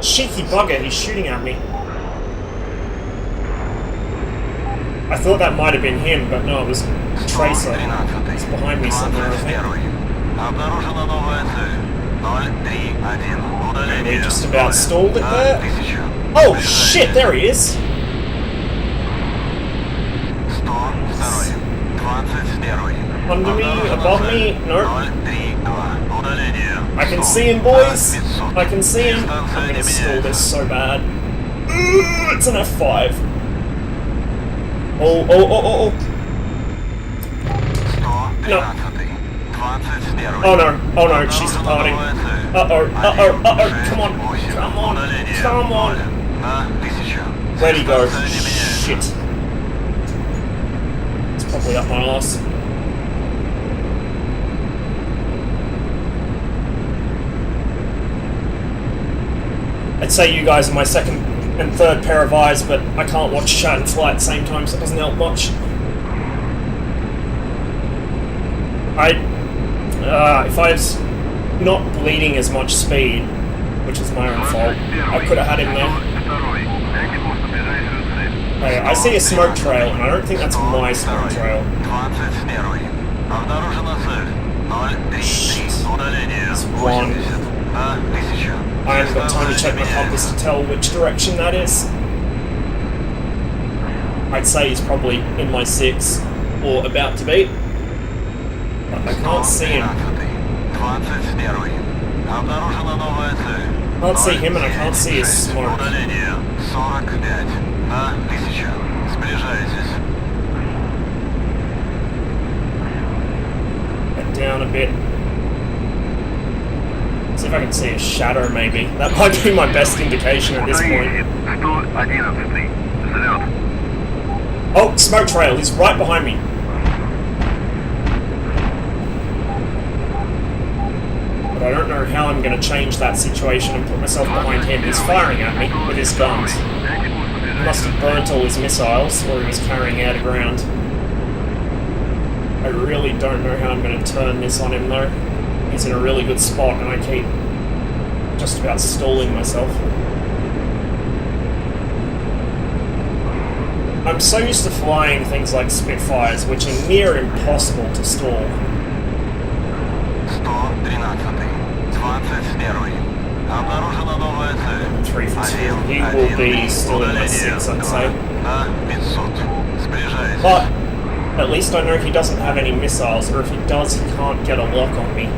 cheeky bugger. He's shooting at me. I thought that might have been him, but no, it was Tracer. He's behind me somewhere, I think. Обнаружена новая цель 031. Удаление. We just about stalled it на there. 1000. Oh shit, there he is. 102. 21. Under me, above me, nope. 032. Удаление. I can see him, boys. I can see him. I'm gonna stall this so bad. Ooh, it's an F5. Oh. No. 113. Oh no, she's departing. Uh-oh, come on. На 1000. Where'd he go? Дистанция не меняется. Shit. It's probably up my arse. I'd say you guys are my second and third pair of eyes, but I can't watch chat and fly at the same time, so it doesn't help much. If I was not bleeding as much speed, which is my own fault, I could have had him there. Hey, I see a smoke trail, and I don't think that's my smoke trail. 21. Обнаружена цель 033. Удаление It's one. 80 на 1000. I haven't got time to check my compass to tell which direction that is. I'd say he's probably in my 6, or about to be. But I can't see him. 21. Обнаружена новая цель. Can't see him and I can't see his 06. smoke. Удаление 45 на 1000. Сближайтесь. Get down a bit. See if I can see a shadow, maybe. That might be my best indication at this point. 111-й. Взлет. Oh, smoke trail. He's right behind me. But I don't know how I'm going to change that situation and put myself behind him. He's firing at me with his guns. He must have burnt all his missiles, or he was carrying air to ground. I really don't know how I'm going to turn this on him, though. He's in a really good spot, and I keep just about stalling myself. I'm so used to flying things like Spitfires, which are near impossible to stall. 113-21. Обнаружена новая цель. 3 for 2. He will be still in my 6, I'd say. На 500. Сближайся. But at least I know he doesn't have any missiles, or if he does, he can't get a lock on me.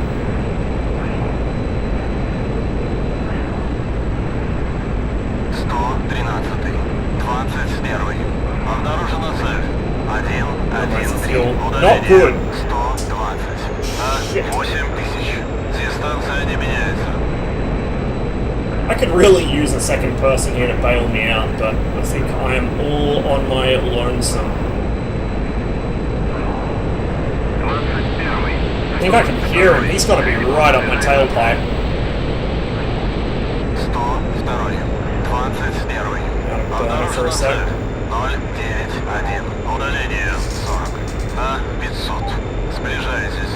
Обнаружена цель. 1-1-3. Not good. 120. На 8000. Дистанция не меняется. I could really use a second person here to bail me out, but I think I am all on my lonesome. I think I can hear him. He's got to be right up my tailpipe. 102. 21. For a Обнаружена sec. цель. 091. Удаление 40. На 500. Сближайтесь.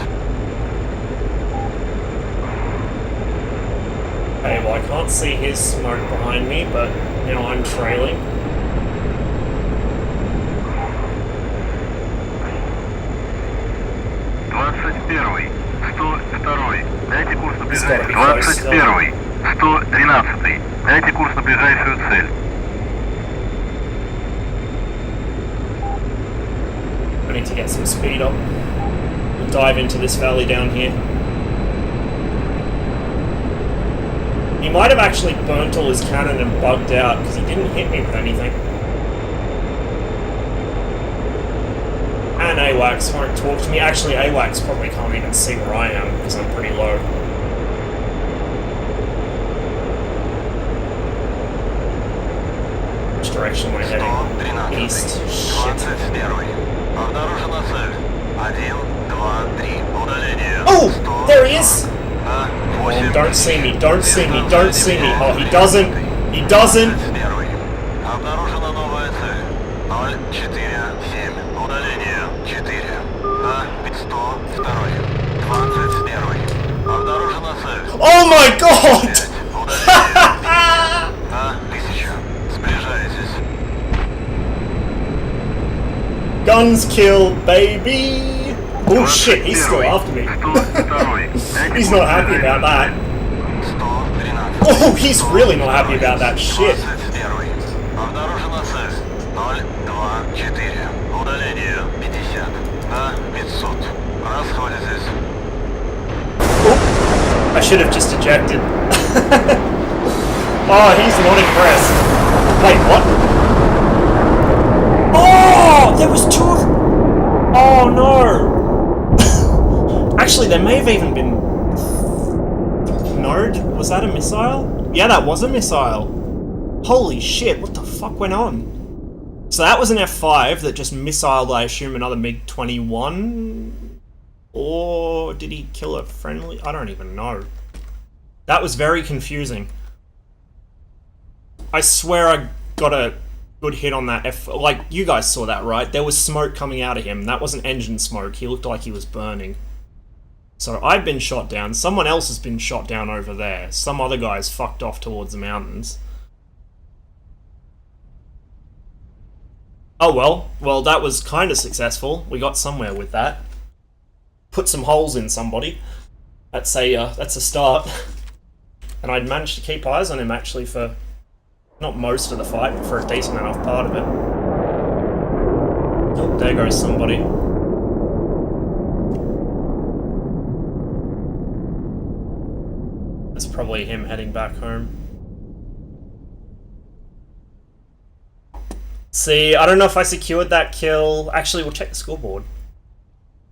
Okay, well I can't see his smoke behind me, but now I'm trailing. Дайте курс на He's gotta ближайшую. be close still. 21. 113. Дайте курс на ближайшую цель. I need to get some speed up. We'll dive into this valley down here. He might have actually burnt all his cannon and bugged out, because he didn't hit me with anything. And AWACS won't talk to me. Actually, AWACS probably can't even see where I am, because I'm pretty low. Which direction am I heading? 113. East. Shit. 21. Обнаружена цель. 1, 2, 3. Удаление. Oh! 100. There he is! На Oh, 8000. don't see me, don't see me, don't see me. Oh, he doesn't. He doesn't. 21. Обнаружена новая цель. 047. Удаление 4. На 102. 21. Обнаружена цель. Oh my god! 5. Удаление на 1000. Сближайтесь. Guns kill, baby! Oh shit, he's still after me. 102. He's not happy about that. 113. Oh, he's really not happy about that shit. 21. Обнаружена цель. 024. Удаление 50. На 500. Расходитесь. Oh, I should have just ejected. Oh, he's not impressed. Wait, what? Oh, there was two of... Oh no. Actually, there may have even been... No, was that a missile? Yeah, that was a missile. Holy shit, what the fuck went on? So that was an F5 that just missiled, I assume, another MiG-21? Or did he kill a friendly? I don't even know. That was very confusing. I swear I got a good hit on that F... Like, you guys saw that, right? There was smoke coming out of him. That wasn't engine smoke. He looked like he was burning. So I've been shot down. Someone else has been shot down over there. Some other guy's fucked off towards the mountains. Oh well. Well, that was kind of successful. We got somewhere with that. Put some holes in somebody. That's a start. And I'd managed to keep eyes on him actually for not most of the fight, but for a decent enough part of it. Oh, there goes somebody. That's probably him heading back home. See, I don't know if I secured that kill. Actually, we'll check the scoreboard.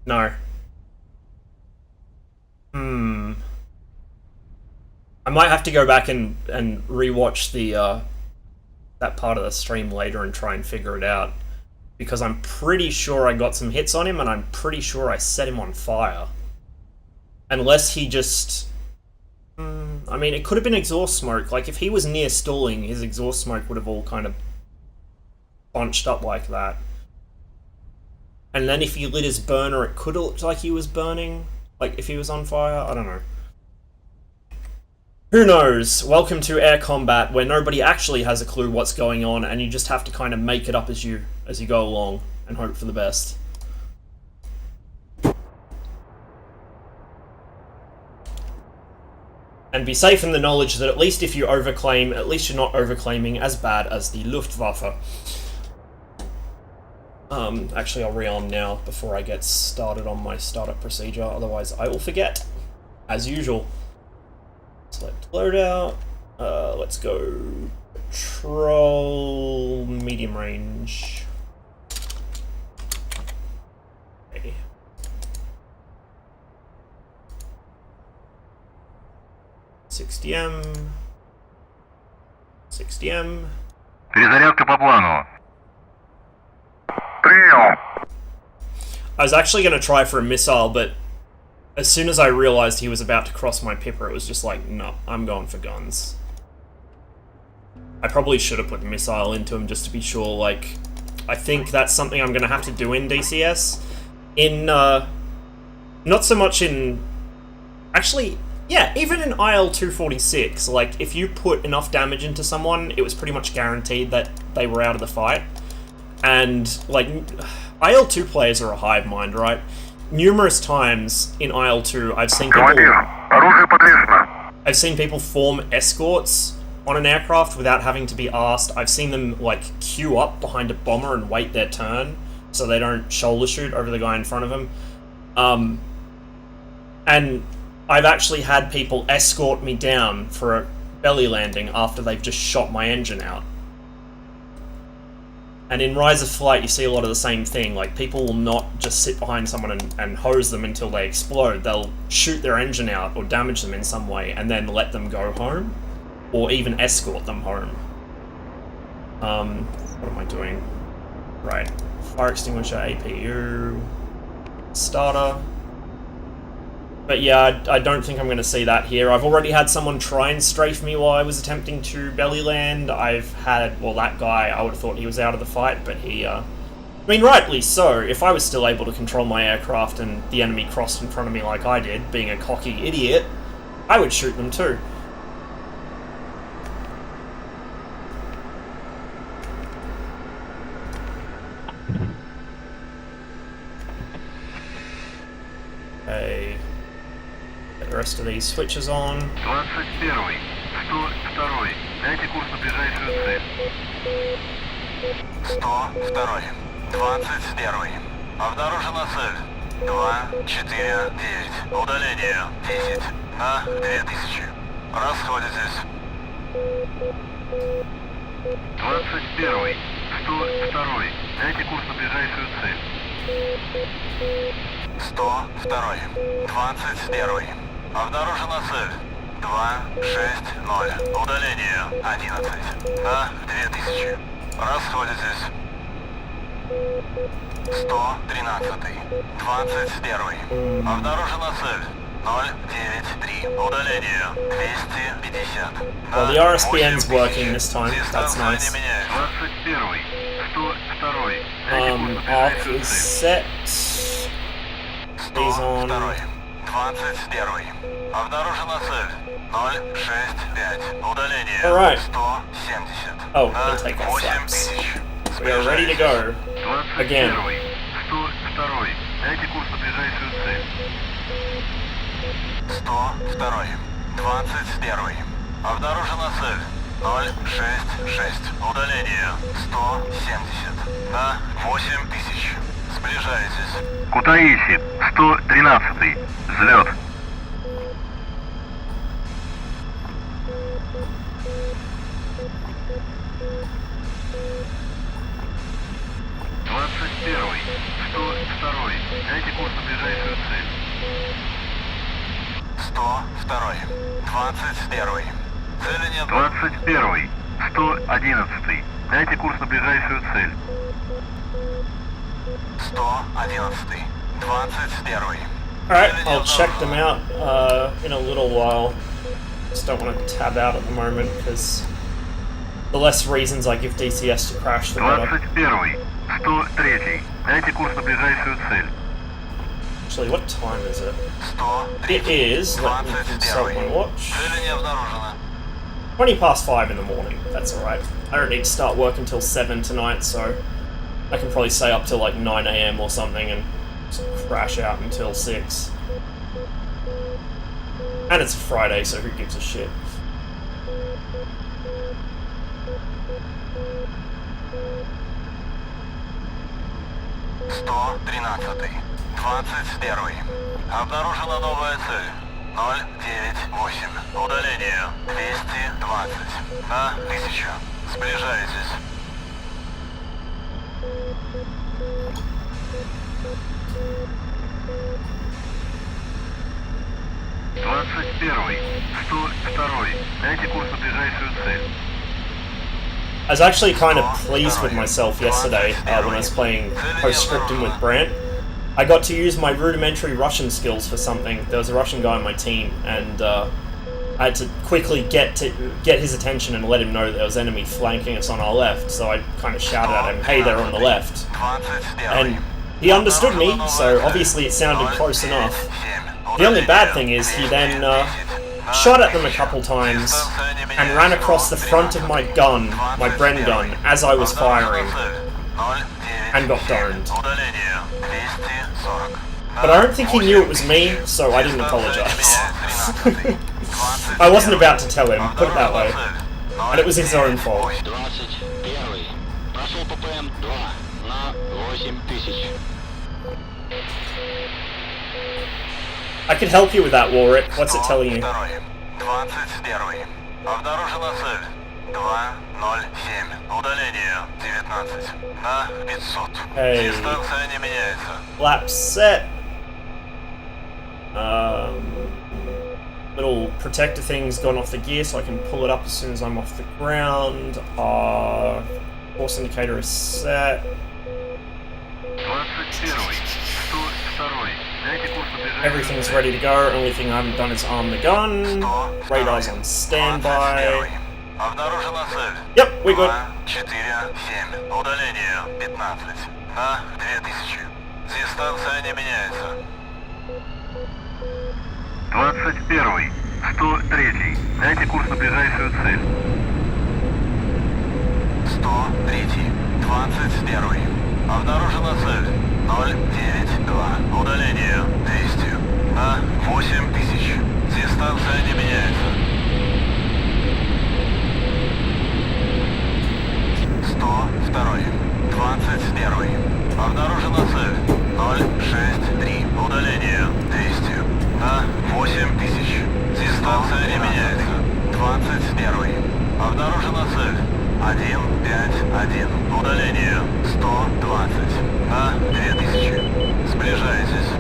No. I might have to go back and rewatch the that part of the stream later and try and figure it out. Because I'm pretty sure I got some hits on him and I'm pretty sure I set him on fire. Unless he just... I mean, it could have been exhaust smoke. Like, if he was near stalling, his exhaust smoke would have all kind of bunched up like that. And then if he lit his burner, it could have looked like he was burning. Like, if he was on fire, I don't know. Who knows? Welcome to air combat, where nobody actually has a clue what's going on, and you just have to kind of make it up as you as you go along and hope for the best. And be safe in the knowledge that at least if you overclaim, at least you're not overclaiming as bad as the Luftwaffe. Actually, I'll rearm now before I get started on my startup procedure, otherwise I will forget, as usual. Select loadout. Let's go patrol medium range. Okay. $60M. $60M. Перезарядка по плану. Прием. I was actually going to try for a missile, but as soon as I realized he was about to cross my pipper, it was just like, no, I'm going for guns. I probably should have put the missile into him just to be sure, like, I think that's something I'm going to have to do in DCS. Not so much in... Actually, yeah, even in IL-246, like, if you put enough damage into someone, it was pretty much guaranteed that they were out of the fight. And, like, IL-2 players are a hive mind, right? Numerous times in IL-2, I've seen people form escorts on an aircraft without having to be asked. I've seen them, like, queue up behind a bomber and wait their turn so they don't shoulder shoot over the guy in front of them. And I've actually had people escort me down for a belly landing after they've just shot my engine out. And in Rise of Flight, you see a lot of the same thing. Like, people will not just sit behind someone and hose them until they explode. They'll shoot their engine out or damage them in some way and then let them go home. Or even escort them home. What am I doing? Right. Fire extinguisher, APU... starter... But yeah, I don't think I'm going to see that here. I've already had someone try and strafe me while I was attempting to belly land. I've had, well, that guy, I would have thought he was out of the fight, but he, I mean, rightly so. If I was still able to control my aircraft and the enemy crossed in front of me like I did, being a cocky idiot, I would shoot them too. Okay. Get the rest of these switches on. 21, 102, дайте курс на ближайшую цель. 102, 21. Обнаружена цель. 249. Удаление 10 на 2000. Расходитесь. 21, 102, дайте курс на ближайшую цель. 102, 21. Обнаружена цель. 260. Удаление 11 на 2000. Расходитесь. 113, 21. Обнаружена цель. 093. Удаление 250. Well, the RSBN's working this time. That's nice. 21, 102, дайте курс на Arc ближайшую is цель. set. These on. 21. Обнаружена цель. 065. Удаление. Alright. 170. Oh, we'll take off flaps. 8000. We are ready to go. 21, Again. 102, дайте курс на ближайшую цель. 102. 21. Обнаружена цель. 066. Удаление. 170. На 8000. Сближаетесь. Кутаиси, 113, взлет. 21, 102, дайте курс на ближайшую цель. 102. 21. Цели нет. 21, 111, дайте курс на ближайшую цель. 111. 21. Alright, I'll check them out in a little while. Just don't want to tab out at the moment because the less reasons I give DCS to crash, the better. 21, 103, дайте курс на ближайшую цель. Actually, what time is it? 103. It is, let me consult my watch, Цели не обнаружено. 20 past 5 in the morning. That's alright. I don't need to start work until 7 tonight, so I can probably stay up till like 9 AM or something and just crash out until 6. And it's a Friday, so who gives a shit? Обнаружена новая цель. 098. Удаление 220. На 1000. Сближаетесь. «21-й, 102-й. Дайте курс на ближайшую цель». I was actually kind of pleased with myself yesterday when I was playing Postscriptum with Brant. I got to use my rudimentary Russian skills for something. There was a Russian guy on my team, and I had to quickly get his attention and let him know that there was enemy flanking us on our left. So I kind of shouted at him, "Hey, they're on the left," and he understood me. So obviously it sounded close enough. The only bad thing is he then shot at them a couple times and ran across the front of my gun, my Bren gun, as I was firing, and got domed. But I don't think he knew it was me, so I didn't apologize. I wasn't about to tell him, put it that way. And it was his own fault. 21. Прошел ППМ 2 на 8000. I could help you with that, Warwick. What's it telling you? 21. Обнаружена цель. 207. Удаление 19. На 500. Hey. Дистанция не меняется. Lap set. Little protector thing's gone off the gear, so I can pull it up as soon as I'm off the ground. Force indicator is set. 21-й, 102-й. Дайте курс на ближайшую Everything's цель». ready to go. Only thing I haven't done is arm the gun. Radar's on standby. Обнаружена цель. Yep, we're good. 4, 7. Удаление 15. На 2000. Дистанция не меняется. 21-й, 103-й. Дайте курс на ближайшую цель. 103. 21. Обнаружена цель. 092. Удаление 200. На 8000. Дистанция не меняется. 102. 21. Обнаружена цель. 063. Удаление 200. На 8000. Дистанция не меняется. 21. Обнаружена цель. 151. Удаление 120. На 2000. Сближаетесь.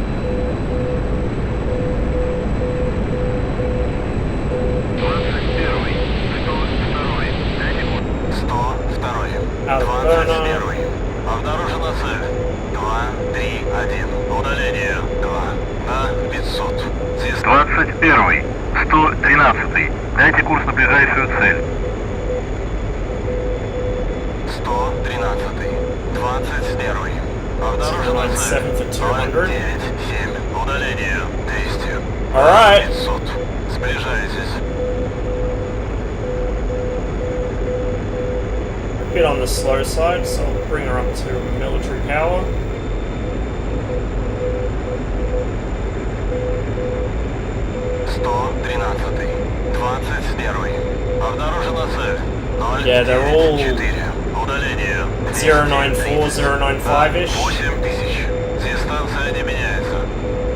21-й, 102-й. Дайте курс. 102. 21. Обнаружена цель. 231. Удаление 2. На 500. 21-й, 113-й. Дайте курс на ближайшую цель. 113. 21. Обнаружена цель. 097. Удаление 200. Alright. 500. Сближаетесь. A bit on the slow side, so I'll bring her up to military power. Обнаружена цель. Yeah, they're all 4. Удаление 094, 095-ish. 8000. Дистанция не меняется.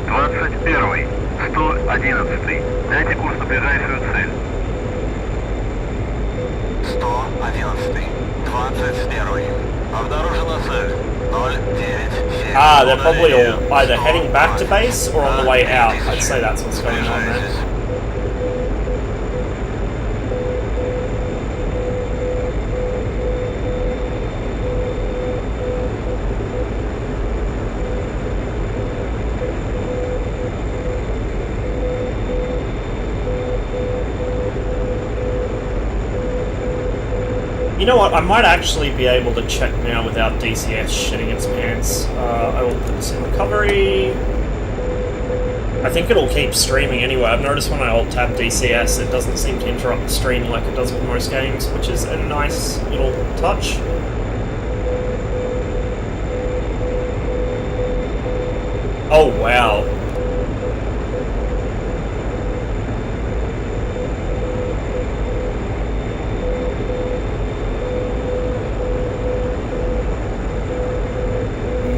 21-й, 111-й. Дайте курс на ближайшую цель. 111. 21. Обнаружена цель. 097. Ah, they're probably all Удаление either heading back to 120. base or on the way out. I'd say На that's what's going on there. Сближаетесь. You know what? I might actually be able to check now without DCS shitting its pants. I will put this in recovery. I think it'll keep streaming anyway. I've noticed when I alt-tab DCS, it doesn't seem to interrupt the stream like it does with most games, which is a nice little touch. Oh, wow.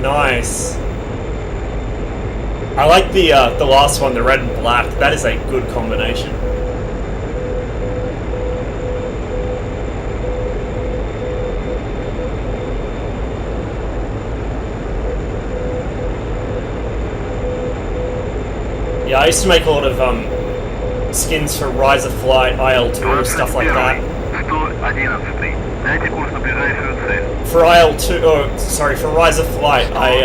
Nice. I like the last one, the red and black. That is a good combination. Yeah, I used to make a lot of skins for Rise of Flight, IL-2, stuff like that. 111. Дайте курс на ближайшую цель. For IL-2, oh, sorry, for Rise of Flight, I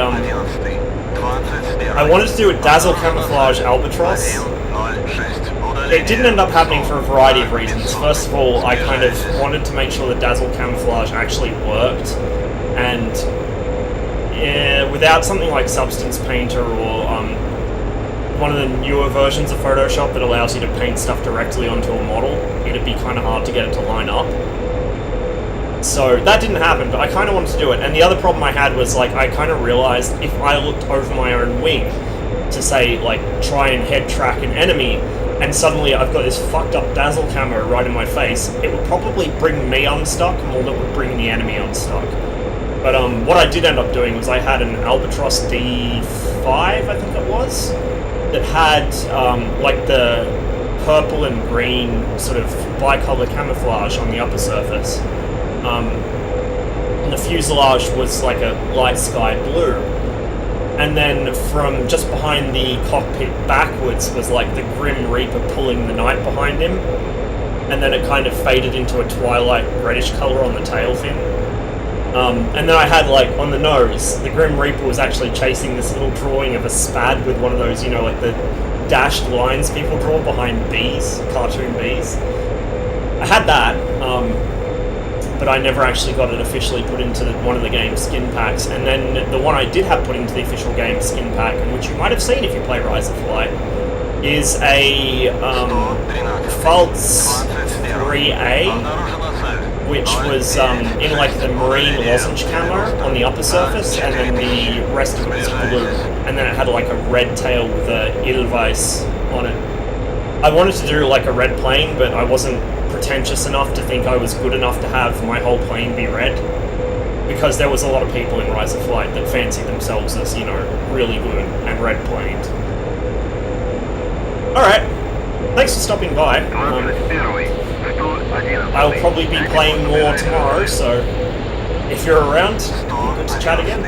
wanted to do a dazzle camouflage albatross. It didn't end up happening for a variety of reasons. First of all, I kind of wanted to make sure the dazzle camouflage actually worked, and without something like Substance Painter or one of the newer versions of Photoshop that allows you to paint stuff directly onto a model, it'd be kind of hard to get it to line up. So that didn't happen, but I kind of wanted to do it. And the other problem I had was, like, I kind of realized if I looked over my own wing to, say, like, try and head track an enemy, and suddenly I've got this fucked up dazzle camo right in my face, it would probably bring me unstuck more than it would bring the enemy unstuck. But what I did end up doing was I had an Albatross D5, I think it was, that had like the purple and green sort of bicolor camouflage on the upper surface. And the fuselage was like a light sky blue. And then from just behind the cockpit backwards was like the Grim Reaper pulling the night behind him. And then it kind of faded into a twilight reddish color on the tail fin. And then I had, like, on the nose, the Grim Reaper was actually chasing this little drawing of a spad with one of those, you know, like the dashed lines people draw behind bees, cartoon bees. I had that, but I never actually got it officially put into one of the game's skin packs. And then the one I did have put into the official game skin pack, and which you might have seen if you play Rise of Flight, is a Falz 3A, which was in like the marine lozenge camo on the upper surface, and then the rest of it was blue. And then it had like a red tail with a Edelweiss on it. I wanted to do like a red plane, but I wasn't pretentious enough to think I was good enough to have my whole plane be red, because there was a lot of people in Rise of Flight that fancied themselves as, you know, really good and red planed. Alright, thanks for stopping by. I'll probably be playing more tomorrow, so if you're around, good to chat again.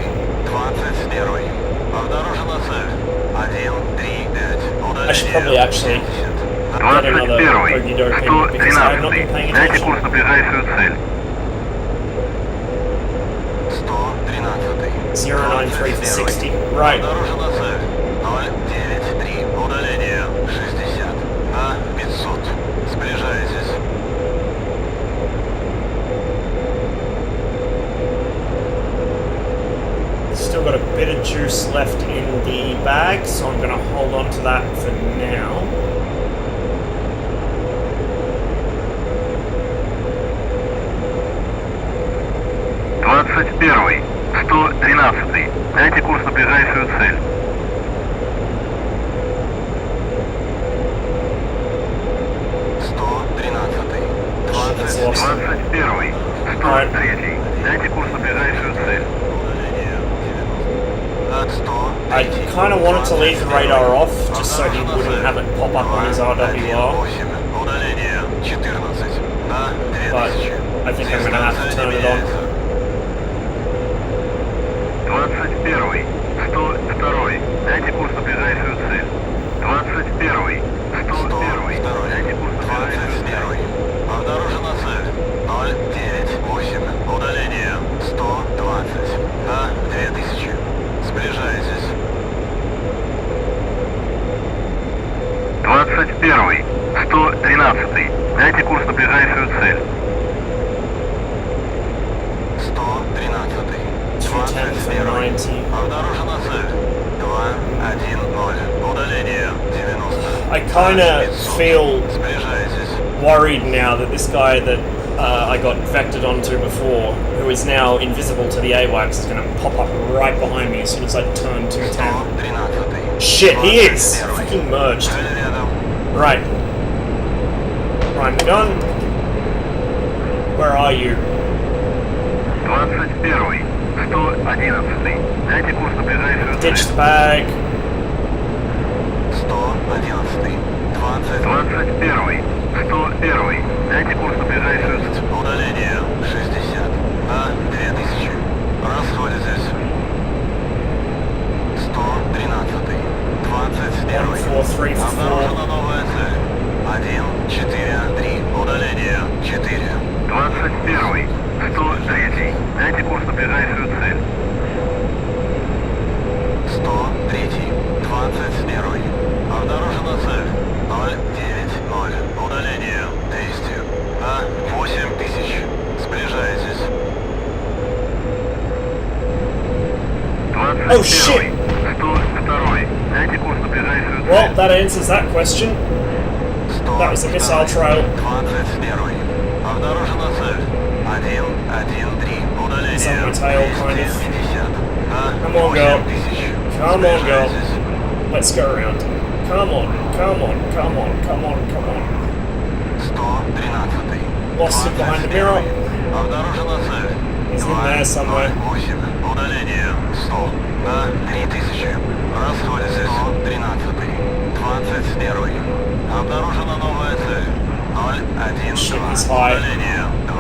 I should probably actually get another Okie Dokie because I have not been paying Дайте attention. курс на ближайшую цель. 093 for 60. Right. Удаление 60 на 500. Сближайтесь. Still got a bit of juice left in the bag, so I'm going to hold on to that for now. Первый, 113. Дайте курс на ближайшую цель. It's lost. 21. 103. Дайте курс на ближайшую цель. I kind of wanted to leave the radar off, just so he wouldn't have it pop up on his RWR, but I think I'm going to have to turn it on. 21. 102. Дайте курс на ближайшую цель. 21. 101. Дайте курс на ближайшую цель. Обнаружена цель 098. Удаление 120 на 2000. Сближайтесь. 21. 113. Дайте курс на ближайшую цель. 113. 210 for 90. Обнаружена цель 210. Удаление 90. I kind of feel Сближайтесь. worried now that this guy that I got vectored onto before, who is now invisible to the AWACS, is going to pop up right behind me as soon as I turn 210. 113. Shit, he is! Fucking merged. Цель рядом. Right. Prime the gun. Where are you? 21, 111. Дайте курс на ближайшую Ditch цель. the bag. 111. 20. 21, 101. Дайте курс на ближайшую цель. Удаление 60. На 2000. Расходитесь. 113. 21. 1434. Обнаружена новая цель. 1, 4, 3. Удаление 4. 21, 103. Дайте курс на ближайшую цель. 103. 21. Обнаружена цель. 090. Удаление 200. На 8000. Сближаетесь. 21, Oh, shit. 102. Дайте курс на ближайшую Well, цель. that answers that question. That was a missile trail. 21. Обнаружена цель. 113. Удаление It's on my tail, kind of. 250. На Come on, girl. 8000. Come on, girl. Сближаетесь. Let's go around. Come on, come on, come on, come on, come on. 113. Lost it behind the mirror. Обнаружена цель. He's in there somewhere. 208. Удаление 100. На 3000. Расходитесь. 113. 21. Обнаружена новая цель. 012. Shit, he's high. Удаление 2.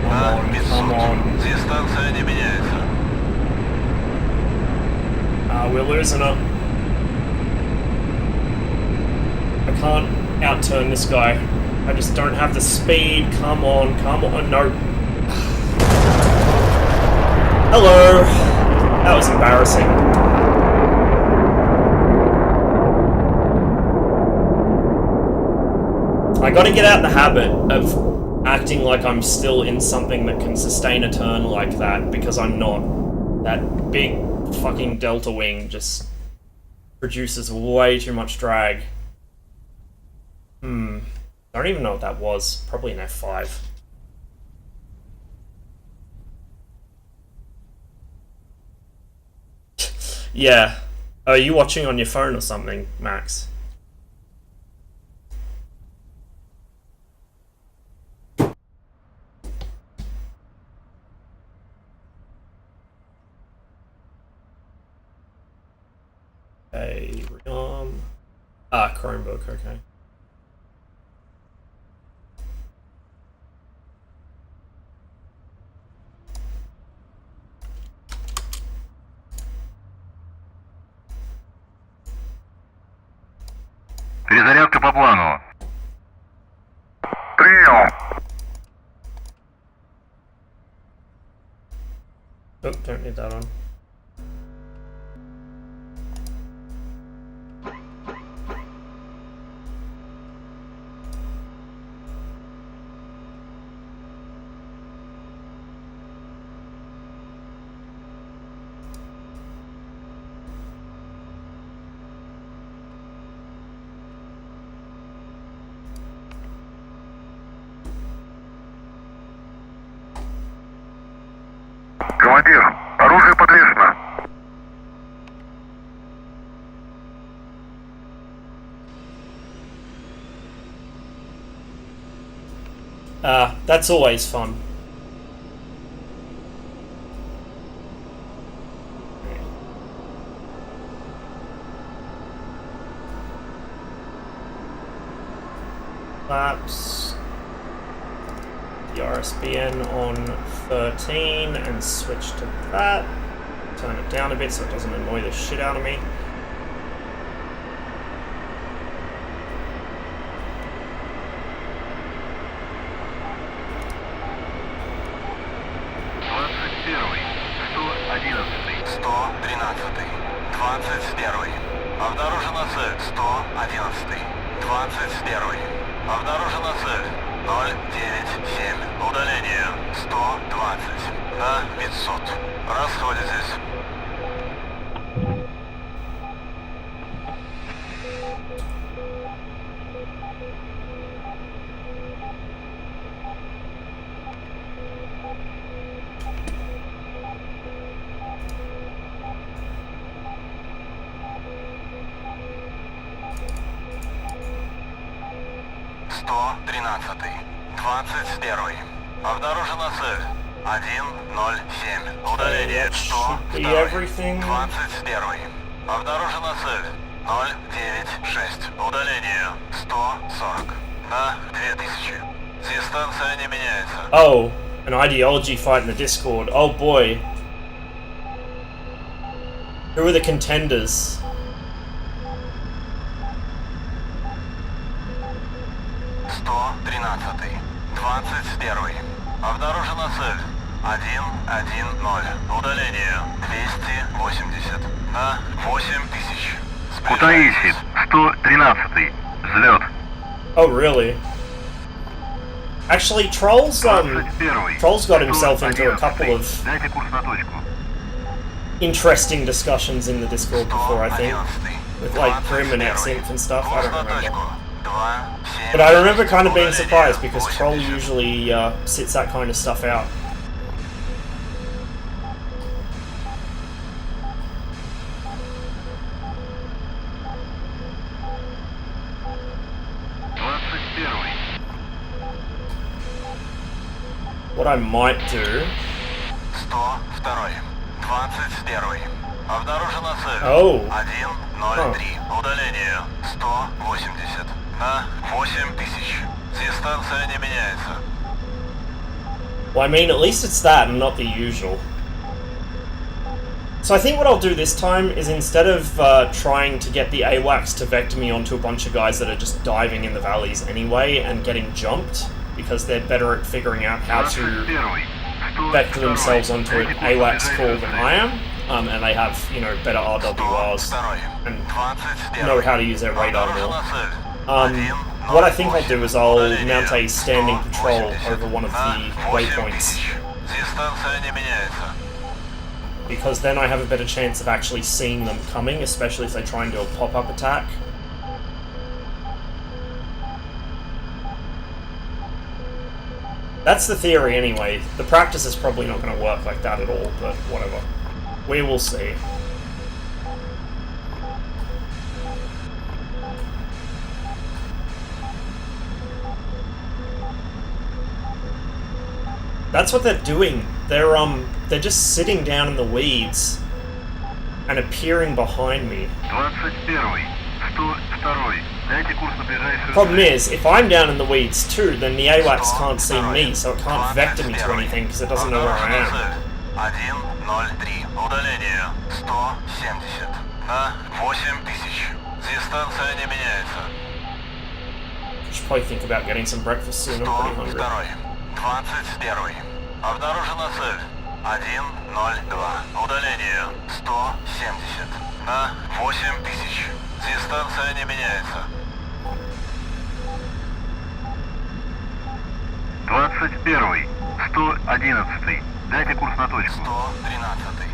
На on, 500. come on. Дистанция не меняется. We're losing it. I can't outturn this guy. I just don't have the speed. Come on, come on. No. Hello. That was embarrassing. I gotta get out the habit of acting like I'm still in something that can sustain a turn like that, because I'm not. That big fucking delta wing just produces way too much drag. I don't even know what that was. Probably an F5. Yeah. Are you watching on your phone or something, Max? Okay, Chromebook, okay. Перезарядка по плану. Прием. Oh, don't need that on. Командир, оружие подвешено. That's always fun. Flaps. The RSBN on 13 and switch to that. Turn it down a bit so it doesn't annoy the shit out of me. Обнаружена цель 111. 21. Обнаружена цель 097. Удаление 120. На 500. Расходитесь. 113. 21. Обнаружена цель. 107. Удаление That should be 102. everything. 21. Обнаружена цель. 096. Удаление 140. На 2000. Дистанция не меняется. Oh, an ideology fight in the Discord. Oh boy. Who are the contenders? «113. 21. Обнаружена цель. 110. Удаление 280. На 8000. Кутаиси, 113. Взлет. Oh really? Actually, Troll's 21. Troll's got himself into a couple of Дайте курс на точку. interesting discussions in the Discord before, I think, with like Grim and X-Inf and stuff. I don't remember. But I remember kind of being surprised because Troll usually sits that kind of stuff out. What I might do... 102. 21. Обнаружена цель. Oh. 103. Удаление 180. На 8000. Дистанция не меняется. Well, I mean, at least it's that and not the usual. So I think what I'll do this time is instead of trying to get the AWACS to vector me onto a bunch of guys that are just diving in the valleys anyway and getting jumped, because they're better at figuring out how to vector themselves onto an AWACS call than I am, and they have, you know, better RWRs and know how to use their radar more. What I think I'll do is I'll mount a standing patrol over one of the waypoints, Дистанция не меняется. because then I have a better chance of actually seeing them coming, especially if they try and do a pop-up attack. That's the theory anyway. The practice is probably not going to work like that at all, but whatever. We will see. That's what they're doing. They're just sitting down in the weeds and appearing behind me. 21. 102. Дайте курс на ближайшую Problem цель. is, if I'm down in the weeds too, then the AWACS can't see me, so it can't vector me to anything because it doesn't know where I am. 103. Удаление 170. На 8000. Дистанция не меняется. Should probably think about getting some breakfast soon. I'm pretty hungry. 21. Обнаружена цель. 102. Удаление 170. На 8000. Дистанция не меняется. 21. 111. Дайте курс на точку. 113.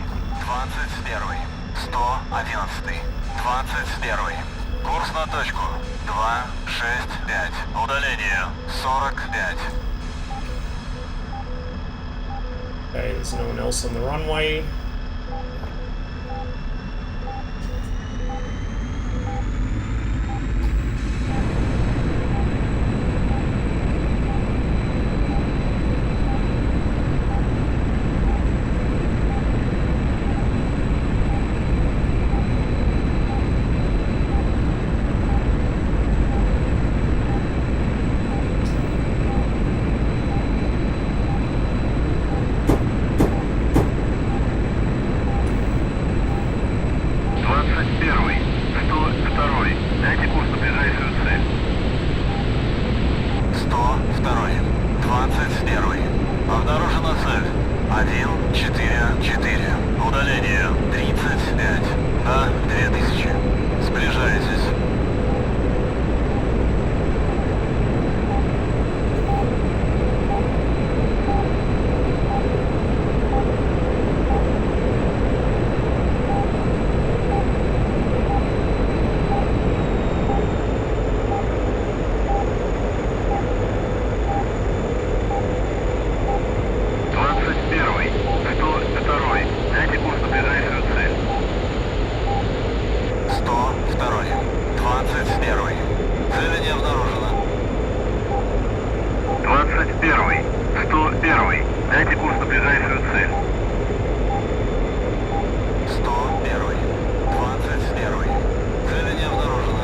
21. 111. 21. Курс на точку. 265. Удаление 45. Okay, there's no one else on the runway. 21. 101. Дайте курс на ближайшую цель. 101. 21. Цели не обнаружено.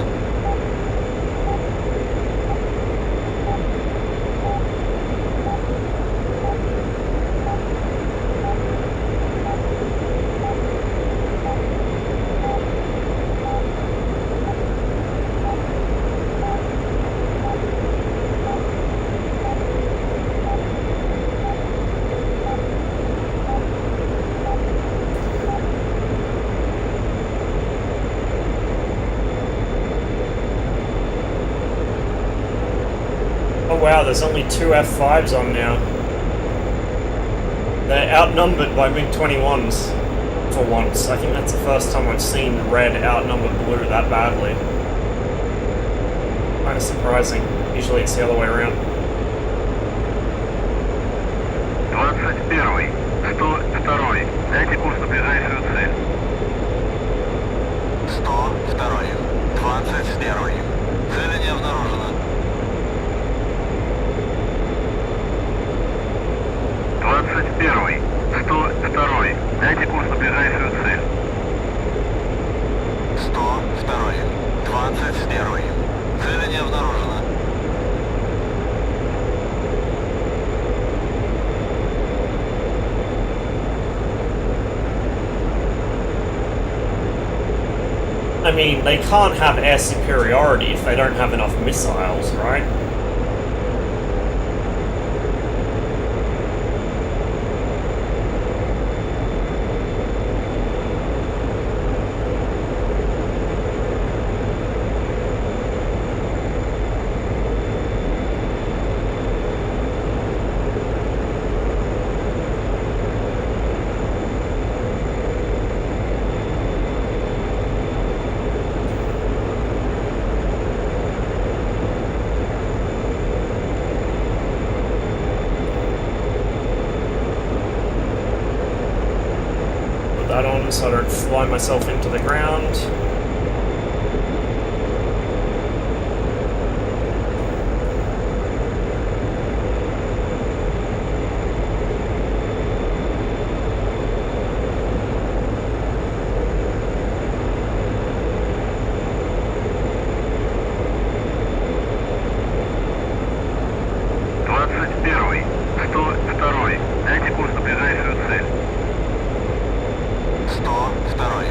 Oh wow, there's only 2 F5s on now. They're outnumbered by MiG-21s for once. I think that's the first time I've seen red outnumber blue that badly. Kind of surprising. Usually it's the other way around. 21. 102. Дайте курс на ближайшую цель. 102. 21. Цели не обнаружено. 21. 102. Дайте курс на ближайшую цель. 102. 21. Цели не обнаружено. I mean, they can't have air superiority if they don't have enough missiles, right? That on so I don't fly myself into the ground. Дайте курс на ближайшую цель. 102.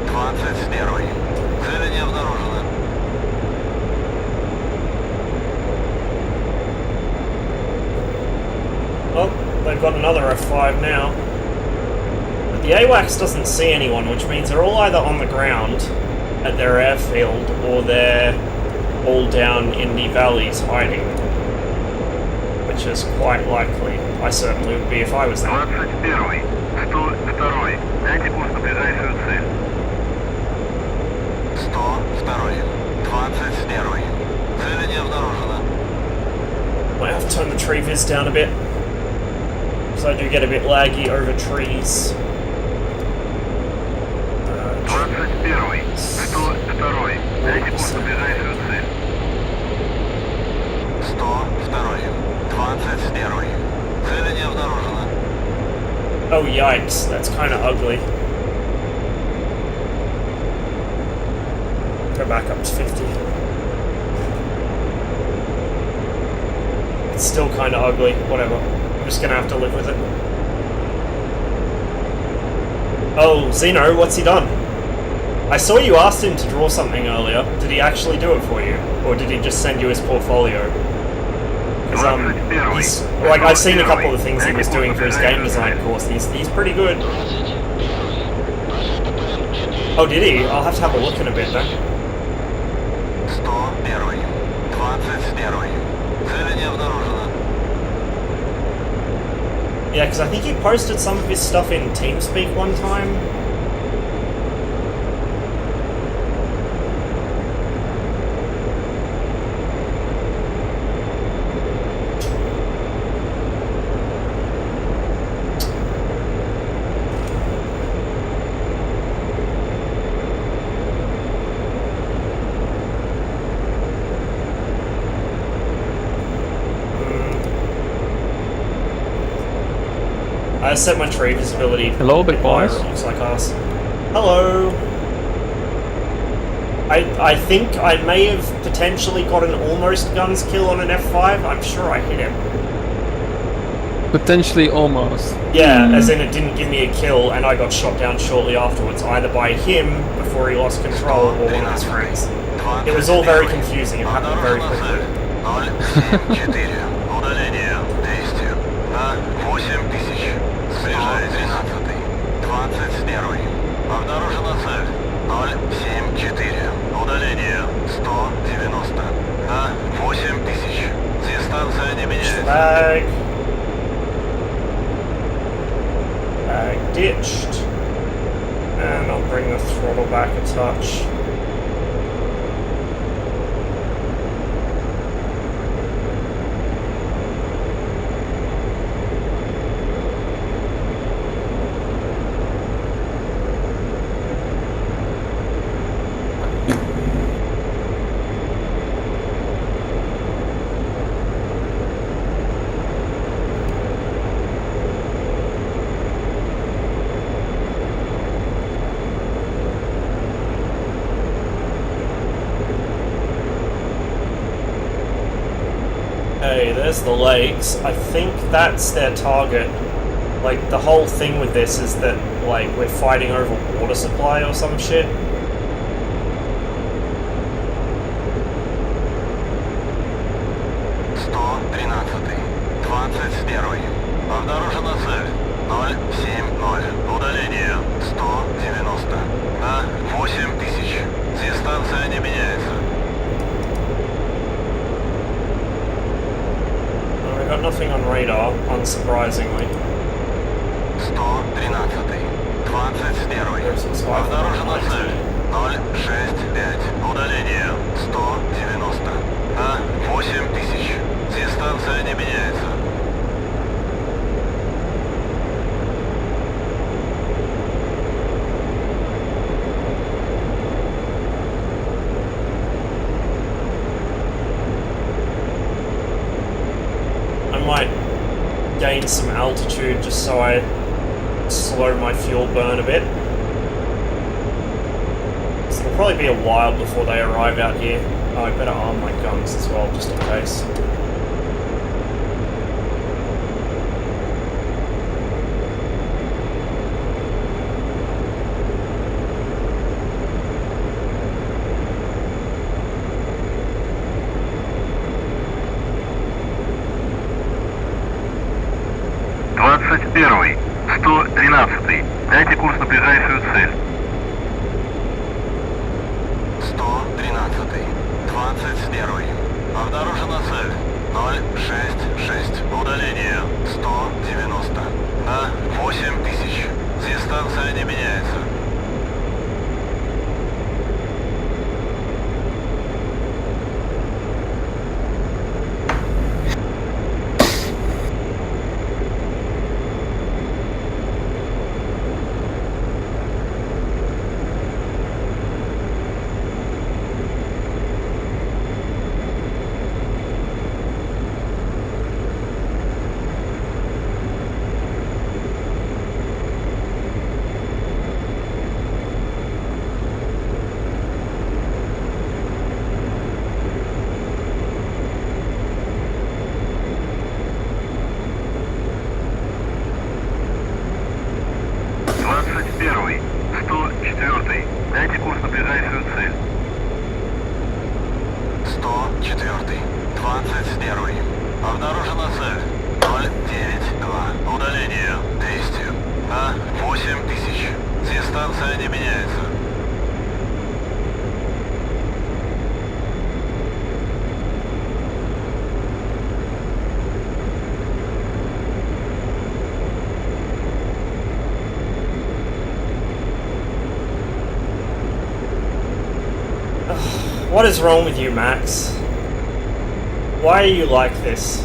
21. Цели не обнаружено. Oh, they've got another F5 now. But the AWACS doesn't see anyone, which means they're all either on the ground at their airfield or they're all down in the valleys hiding. Which is quite likely. I certainly would be if I was there. 21. 102. Дайте курс на ближайшую цель. 102. 21. Цели не обнаружено. Might have to turn the tree viz down a bit. Because I do get a bit laggy over trees. 21. 102. Дайте курс на ближайшую цель. 102. 21. Цели не обнаружено. Oh yikes, that's kind of ugly. Go back up to 50. It's still kind of ugly, whatever. I'm just gonna have to live with it. Oh, Zeno, what's he done? I saw you asked him to draw something earlier. Did he actually do it for you? Or did he just send you his portfolio? Because, he's, like, I've seen a couple of the things he was doing for his game design course. He's pretty good. 21. Прошел ППМ 4. Oh, did he? I'll have to have a look in a bit then. 101. 21. Цели не обнаружено. Yeah, because I think he posted some of his stuff in TeamSpeak one time. I set my tree visibility. Hello, big boys. It looks like us. Hello. I think I may have potentially got an almost guns kill on an F5. I'm sure I hit him. Potentially almost. Yeah, as in it didn't give me a kill, and I got shot down shortly afterwards, either by him before he lost control or one of his friends. It was all very confusing. It happened very quickly. 074. Удаление. Действию. На 8000. Снижай 13. 21. Обнаружена цель. 074. Удаление. 190. На 8000. Дистанция не меняется. Bag. Bag ditched. And I'll bring the throttle back a touch. Okay, there's the lakes. I think that's their target. Like, the whole thing with this is that, like, we're fighting over water supply or some shit. Обнаружена цель. 070. Удаление. 190. На 8000. Дистанция не меняется. I got nothing on radar, unsurprisingly. 113. 21. Обнаружена цель. 065. Удаление. 190. На 8000. Дистанция не меняется. Gain some altitude just so I slow my fuel burn a bit. So it'll probably be a while before they arrive out here. Oh, I better arm my guns as well, just in case. Первый, 113. Дайте курс на ближайшую цель. 113. 21. Обнаружена цель. 066. Удаление. 190. На 8000. Дистанция не меняется. Первый, 104. Дайте курс на ближайшую цель. 104. 21. Обнаружена цель. 092. Удаление. Действию. На 8000. Дистанция не меняется. What is wrong with you, Max? Why are you like this?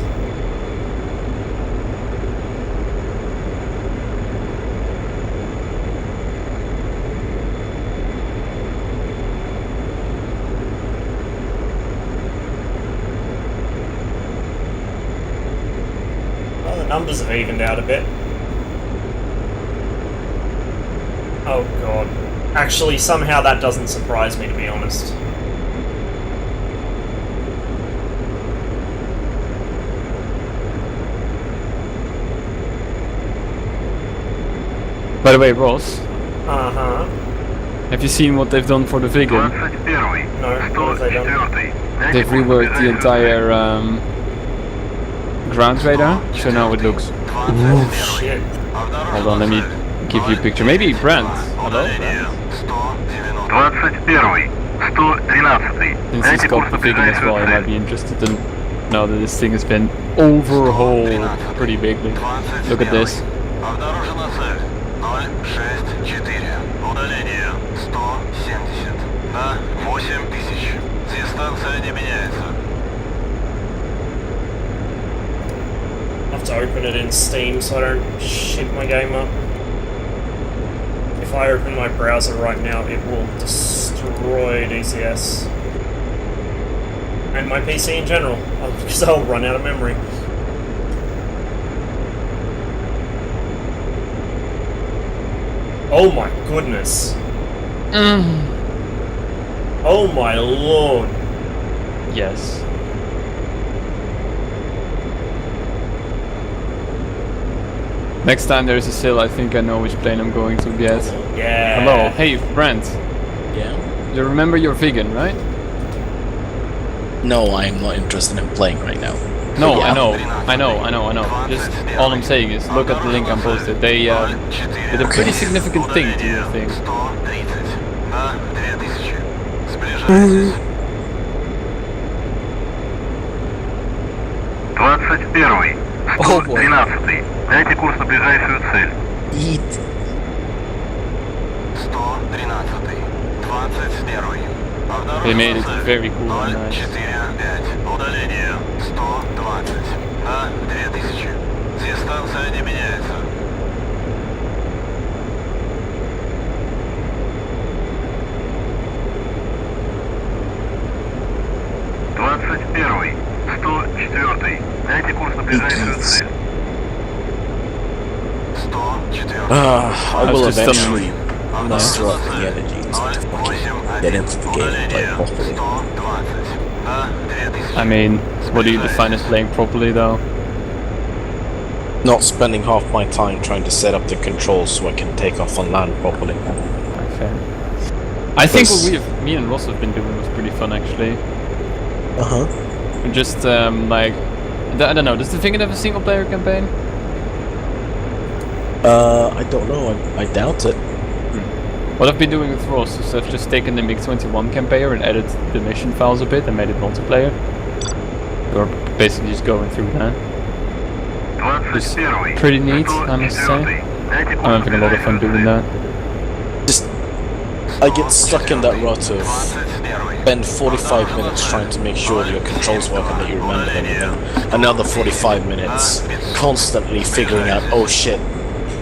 Well, the numbers have evened out a bit. Actually, somehow that doesn't surprise me, to be honest. By the way, Ross, Uh-huh. have you seen what they've done for the Vegan? 21. No, what have they done? 104. They've reworked the entire ground radar, so now it looks... Shit. Hold on, let me give you a picture. Maybe Brent. Hello, Brent. 21. 113. Since he's got the Vegan as well, you might be interested to know that this thing has been overhauled pretty bigly. Look at this. Обнаружена цель 064. Удаление 170 на 8000. Дистанция не меняется. I have to open it in Steam so I don't shit my game up. If I open my browser right now, it will destroy DCS. And my PC in general, because I'll run out of memory. Oh my goodness. Oh my lord. Yes. Next time there's a sale, I think I know which plane I'm going to get. Yeah. Hello, hey Brent. Yeah. You remember you're vegan, right? No, I'm not interested in playing right now. No, Yeah. I know. Just all I'm saying is look at the link I posted. They did a pretty significant thing to your thing. 130 на 2000. Сближайтесь. 21. 113. Дайте курс на ближайшую цель. Eat. 113. 21. They made it Обнаружена very цель cool and nice. 045. Удаление 120 на 2000. Дистанция не меняется. Первый. 104. Дайте курс на ближайшую цель. 104. I will just eventually No. muster up the energy to get into the game and play it properly. 120 на 2000. I mean, what do you define as playing properly though? Not spending half my time trying to set up the controls so I can take off on land properly. Okay. I think what me and Ross have been doing was pretty fun actually. Uh-huh. Just like, I don't know, does the Vegan have a single player campaign? I don't know, I doubt it. What I've been doing with Ross is I've just taken the MiG-21 campaign and edited the mission files a bit and made it multiplayer. We're basically just going through that. It's pretty neat, I must say. I'm having a lot of fun doing that. I get stuck in that rut of spend 45 minutes trying to make sure that your controls work and that you remember them, and then another 45 minutes constantly figuring out, oh shit,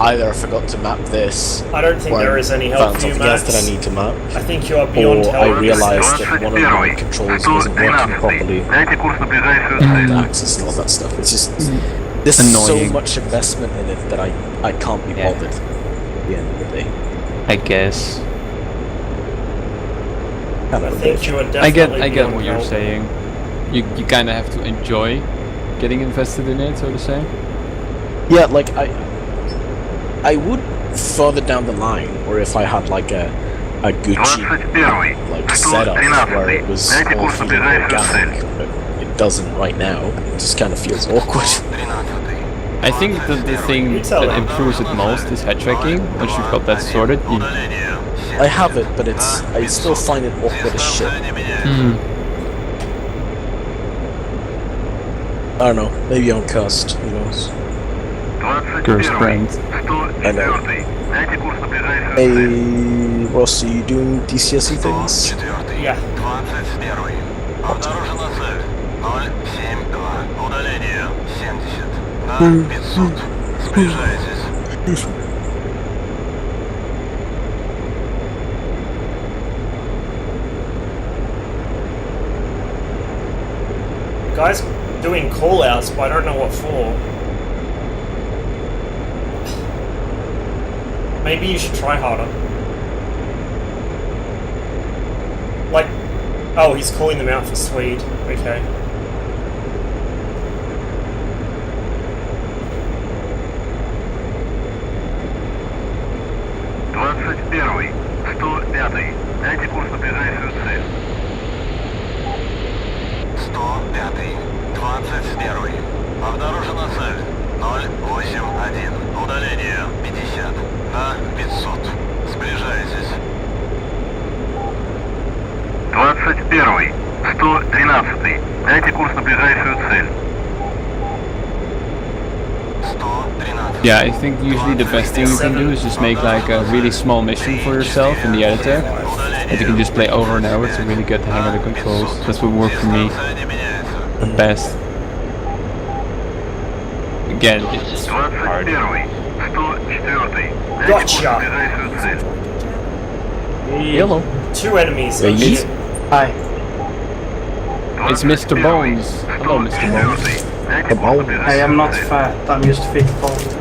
either I forgot to map this, I don't think or there I is any help found for you, something else Max. that I need to map, I think you are beyond or I help. realized that one of my controls wasn't working properly, Дайте курс на ближайшую the цель. axis and all that stuff. It's just, there's Annoying. so much investment in it that I can't be Yeah. bothered at the end of the day. I guess. Kind I of a think bitch. you are definitely I get beyond what you're help. saying. You kind of have to enjoy getting invested in it, so to say. Yeah, like I would further down the line, or if I had like a good cheap 21. like setup where it was all feeling organic, but it doesn't right now. It just kind of feels awkward. 113. I think that the thing You tell that them. improves it most is head tracking. Once you've got that sorted, you, Удаление I have it, but I still find it awkward as shit. Дистанция не меняется. I don't know. Maybe I'm cursed. Who knows? Curse 21. brand. 104. Дайте курс на ближайшую цель. Hey, Ross, are you doing DCSE things? 104. Yeah. 21. Обнаружена цель 072. Удаление 70 на 500. Сближайтесь. Guys doing call-outs, but I don't know what for. Maybe you should try harder. Oh, he's calling them out for Swede. Okay. Первый, 105. Дайте курс на ближайшую цель. 105. 21. Обнаружена цель. 081. Удаление 50. На 500. Сближайтесь. 21. 113. Дайте курс на ближайшую цель. 113. Yeah, I think usually the best thing you can do is just make like a really small mission for yourself in the editor that you can just play over and over to really get the hang of the controls. That's what worked for me the best. Again, it's hard. 21. 104. Дайте курс Gotcha. на ближайшую цель. Hello, 2 enemies. Yeah, Oh, you- shit. Hi. it's Mr. Bones. Hello, Mr. Bones. Дайте курс на ближайшую I am not цель. fat, I'm just fit boned.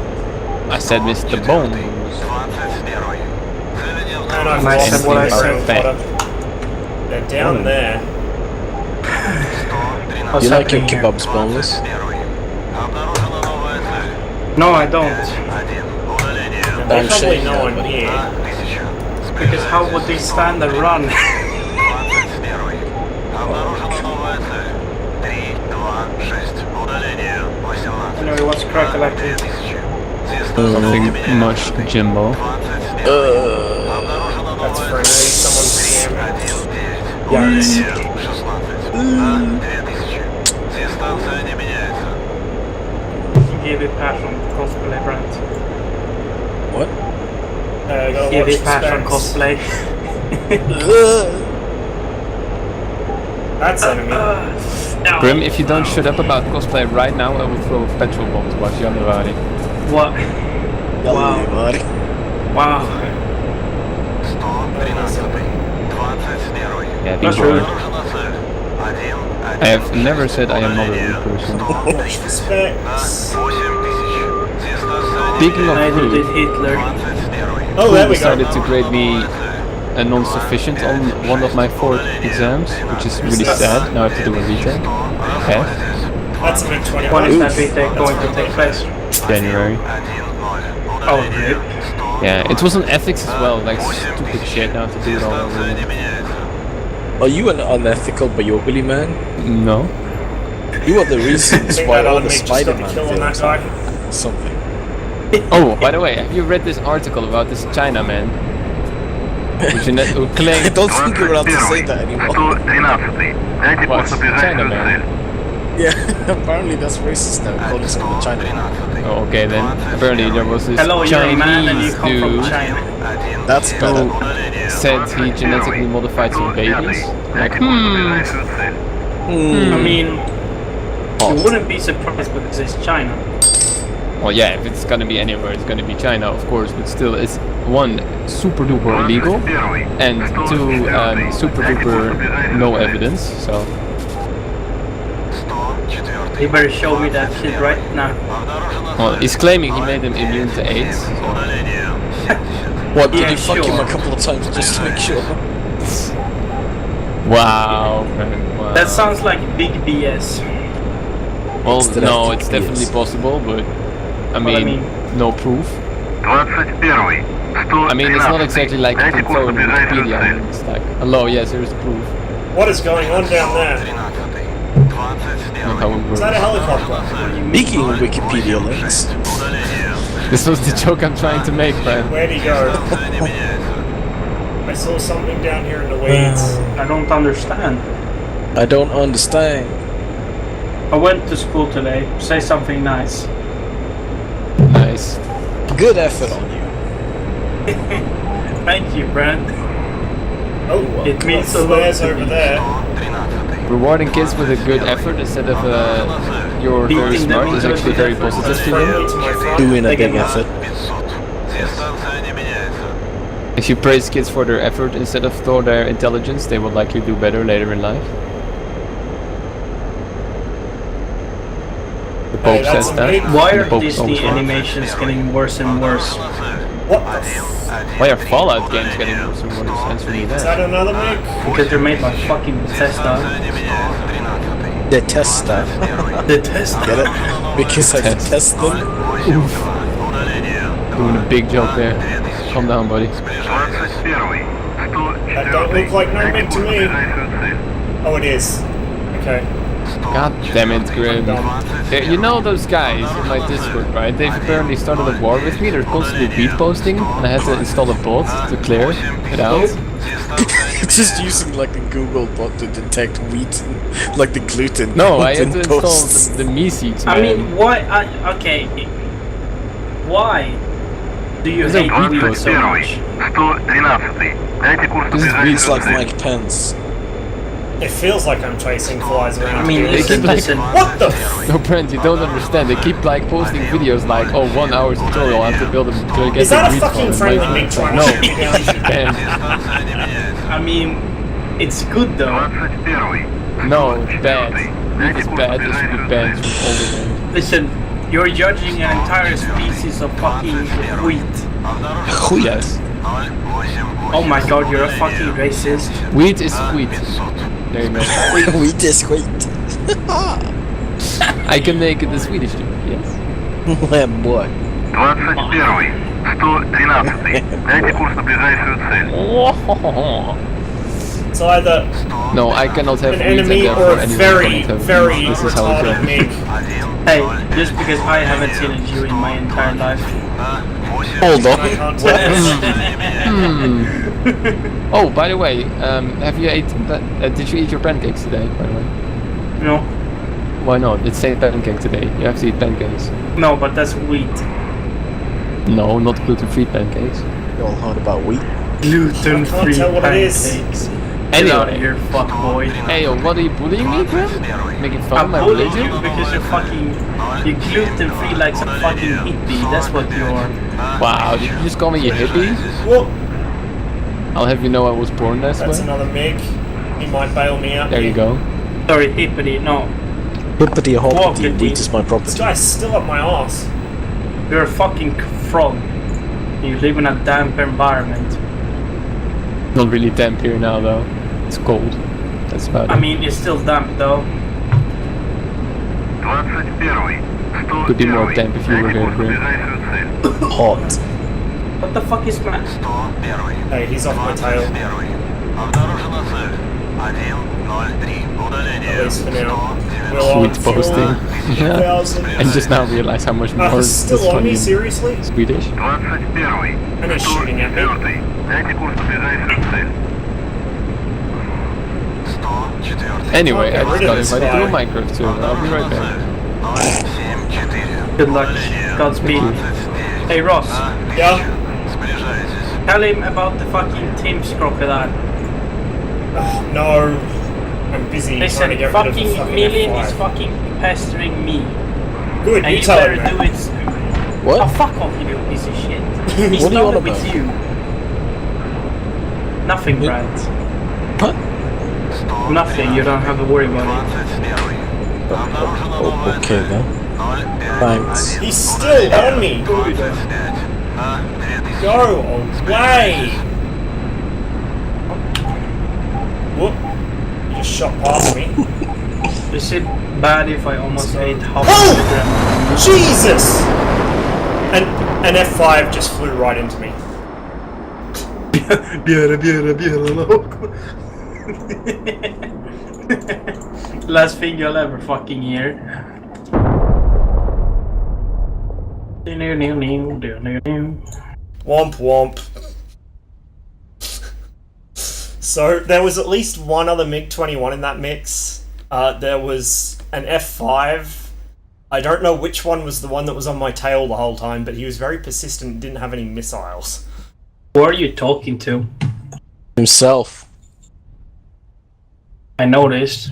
I said Mr. Bones. 21. And I've I lost said what I the said. water. They're down there. What's You like your happening here? kebabs, boneless? Обнаружена новая цель. No, I don't. 1. Удаление They I'm probably saying know that, I'm but- here. 1000. Because how would they stand and run? 21. Обнаружена новая цель. 326. Удаление 18. Anyway, what's crack electric? 2000. Nothing much, Jimbo. 21. Обнаружена That's новая friendly. цель. Someone's scamming. 319. Yes. Удаление 16. На 2000. Дистанция не меняется. GV Passion cosplay brand. What? I gotta watch GV the Passion specs. cosplay. That's enemy. Grim, if you don't shut up about cosplay right now, I will throw a petrol bomb towards you on the body. What? Wow. Buddy. Wow. 113. 21. Yeah, be That's rude. Обнаружена цель. 1. I have never said I am not a rude person. Watch the specs. 8000. Дистанция Speaking I of did rude, Hitler. 21. Oh, there we go. decided to grade me a non-sufficient on one of my 4 exams, which is really sad. Now I have to do a retake. Okay, That's a big 20. When is that retake going to take place? January. Oh, rip. Yeah, it was on ethics as well, like stupid shit. Now I have to do it all over again. Are you an unethical Biogly man? No. You are the reasons Think why that all other the MiG just got the Spider-Man kill on that films guy. are something. Oh, by the way, have you read this article about this China man? Who I claimed don't think you're allowed to say that anymore. 113. Дайте What? курс на ближайшую China man? цель. Yeah, apparently that's racist now, calling someone China. Oh, okay then. Apparently there was this Hello, you're a man and you Chinese come from dude China. That's better. who said he genetically modified some babies. Like, Дайте курс на ближайшую цель. I mean, Hot. you wouldn't be surprised because it's China. well, yeah, if it's gonna be anywhere, it's gonna be China, of course. But still, it's one super duper illegal, and two super duper no evidence. So You better show me that shit right now. well, he's claiming he made them immune to AIDS. So. What, did Yeah, you fuck him sure. a couple of times just to make sure? Wow, man, wow. That sounds like big BS. well, It's no, definitely it's definitely BS. possible, but I Well, I mean, mean- no proof. 21. I mean, it's not exactly like you Дайте can курс throw на in ближайшую Wikipedia цель. and it's like, hello, yes, here's proof. What is going on down there? Not how it Is works. that a helicopter? Speaking of Wikipedia links, This was the joke I'm trying to make, man. Where'd he go? I saw something down here in the weeds. I don't understand. I don't understand. I went to school today. Say something nice. Nice. Good effort on you. Thank you, Brent. Oh, It means got a lot flares to over me. there. Rewarding kids with a good effort instead of you're very Beating them smart is into a actually good very effort. positive to Friendly them. to my front. Doing a They big get effort. If you praise kids for their effort instead of for their intelligence, they will likely do better later in life. The Pope that's says a that. big- Why and are the Pope's Disney always right. animations getting worse and worse? What the f- Why are Fallout games getting some more sense for me Is then? that another MiG? Because they're made by fucking Bethesda. The tester. Bethesda. Get it? Because I can test them. Doing a big job there. Calm down, buddy. 21. That don't look like no MiG to me. Oh, it is. Okay. God damn it, Grim. You know those guys in my Discord, right? They've apparently started a war with me. They're supposed to do beat posting, and I had to install a bot to clear it out. Just using like a Google bot to detect wheat, like the gluten. No, I had to gluten install posts. the MiG seeds, I man. mean, why? Okay. Why do you There's a hate weed wheat so much? 113. Дайте курс на This is ближайшую Wheat's like цель. Mike Pence. It feels like I'm chasing flies around. I mean, here. They keep like, listen. What the f- no, Brent, you don't understand. They keep like posting videos like, oh, 1 hour tutorial, I have to build a to get Is that the a fucking wheat friendly farm. MiG trying No, to shoot me down? Ben, I mean, it's good though. 21. no, bad. Wheat is bad, it should be banned from all the games. Listen, you're judging an entire species of fucking wheat. Yes. Oh my god, you're a fucking racist. Wheat is wheat. There you go. Wheat is wheat. I can make it the Swedish too, yes. Well, boy. 21. 113. Дайте курс на ближайшую цель. It's either No, I cannot have an wheat and enemy therefore or a anyone very, cannot have very wheat. This is how it retarded goes. MiG. Hey, just because I haven't seen a Jew in my entire life. Hold I on. can't tell. Oh, by the way, have you did you eat your pancakes today, by the way? No, Why not? It's St. Pancake today. You have to eat pancakes. no, but that's wheat. No, not gluten-free pancakes. You all heard about wheat? Gluten-free tell what it is. pancakes. Get out of Anyway. here, fuck boy. Hey, yo, what are you bullying me, Grim? Making fun of I'm my bullying religion? you because you're gluten-free like some fucking hippie. That's what you are. Wow, did you just call me a hippie? Whoop. I'll have you know I was born this That's way. another MiG. He might bail me out. There you here. go. Sorry, hippity. No, Hippity hoppity, Walkity. wheat is my This property. guy's still up my ass. you're a fucking frog. You live in a damp environment. Not really damp here now though. It's cold. That's about I it. mean, it's still damp though. 21. Could be more damp if you were here, Grim. Hot. What the fuck is that? Hey, he's off my tail. Обнаружена цель. 103. Удаление. At least for now. We're on Sweet posting. 4,000. And just now realize how much more He's this still on one me, in seriously? Swedish. 21. And he's shooting at me. 104. Дайте курс на ближайшую цель. Anyway, I Get just rid of got this invited to a guy. Minecraft server. I'll be right back. 074. Good luck. Godspeed. Hey Ross, Yeah? Сближайтесь. tell him about the fucking Tim's crocodile. No. I'm busy Listen, trying to get rid of the fucking fucking Million F5. is fucking pestering me. Good, And you you tell better him, do man. it. Oh, What? fuck off, you little piece of shit. He's What are you on done it with about? you. Nothing, What? Brad. What? Nothing, you don't have to worry about it. Oh, okay then. Thanks. He's still on me. Go away. Whoop. You just shot past me. Is it bad if I almost ate half Oh! of the gram? Jesus! And an F5 just flew right into me. Last thing you'll ever fucking hear. Womp womp. So there was at least one other MiG-21 in that mix. There was an F5. I don't know which one was the one that was on my tail the whole time, but he was very persistent and didn't have any missiles. Who are you talking to? Himself. I noticed.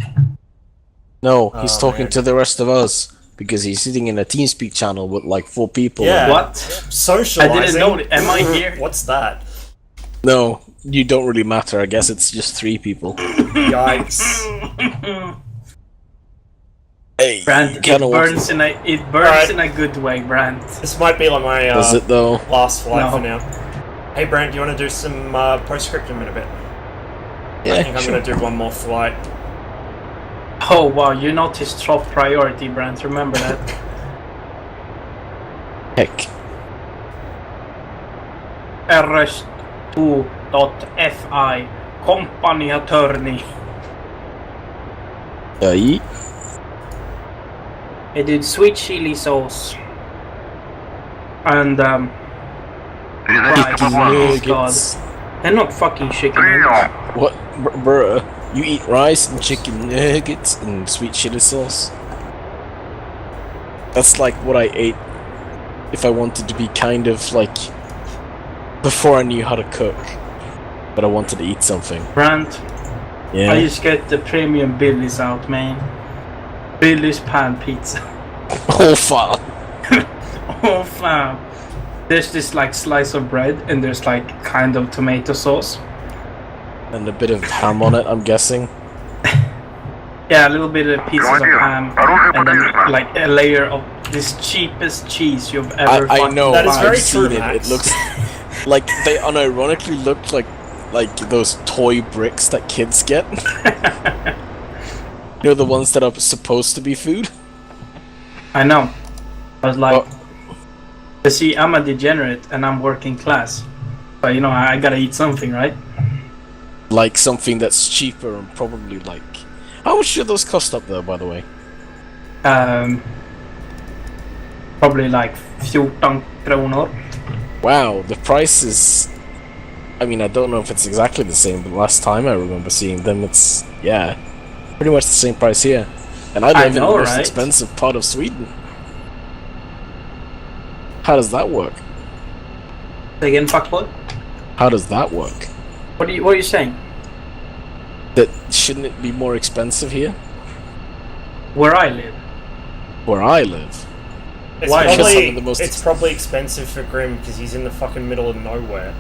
No, he's Oh, talking man. to the rest of us because he's sitting in a TeamSpeak channel with like 4 people. Yeah. What? Socializing. I didn't know it. Am I here? What's that? No, you don't really matter. I guess it's just 3 people. Yikes. Hey, Brant, it kinda want burns to- in Alright. a good way, Brant. This might be like my Does it though? last flight No. for now. Hey Brent, do you want to do some postscriptum in a bit? I Yeah, think I'm sure. going to do one more flight. Oh wow, you're not his top priority, Brant. Remember that. Heck. RS2.FI Company Attorney. Hey. I did sweet chili sauce. And Передайте Right. по плану. Nuggets. and not fucking chicken. Прием! What, bruh? You eat rice and chicken nuggets and sweet chili sauce? That's like what I ate if I wanted to be kind of like before I knew how to cook, but I wanted to eat something. Brant, Yeah. I just get the premium Billy's out, man. Billy's pan pizza. Oh fuck. Oh fam. There's this like slice of bread and there's like kind of tomato sauce. And a bit of ham on it, I'm guessing. Yeah, a little bit of pieces of Командир, ham оружие and then подвижно. like a layer of this cheapest cheese you've ever I fucking know. That is found. very I've seen true, it. Max. It looks like they unironically look like those toy bricks that kids get. You know, the ones that are supposed to be food. I know. I was like, Oh. you see, I'm a degenerate and I'm working class. But you know, I gotta eat something, right? Like something that's cheaper and probably like. How much do those cost up there, by the way? Probably like 14 kronor. Wow, the price is. I mean, I don't know if it's exactly the same, but last time I remember seeing them, it's yeah, pretty much the same price here. And I live in the know, most right? expensive part of Sweden. How does that work? Again, fuckboy? How does that work? What are you saying? That shouldn't it be more expensive here? Where I live? Where I live. It's Why? Because probably, some of the most it's probably expensive for Grim because he's in the fucking middle of nowhere.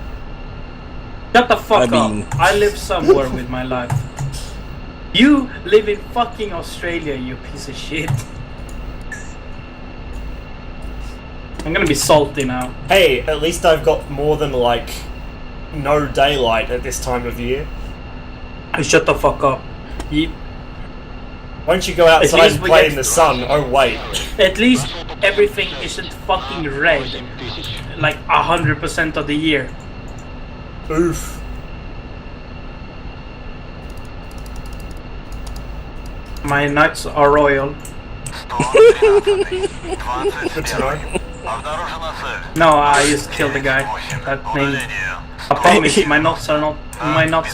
Shut the fuck I mean- up. I live somewhere with my life. You live in fucking Australia, you piece of shit. I'm gonna be salty now. Hey, at least I've got more than like no daylight at this time of year. Shut the fuck up. Why don't you go outside least and we play get- in the sun? Oh wait. At least everything isn't fucking red like 100% of the year. Oof. My nights are royal. 113, Good to 21. know. Обнаружена цель. No, I just killed the guy. That name. Удалению. I promise my nuts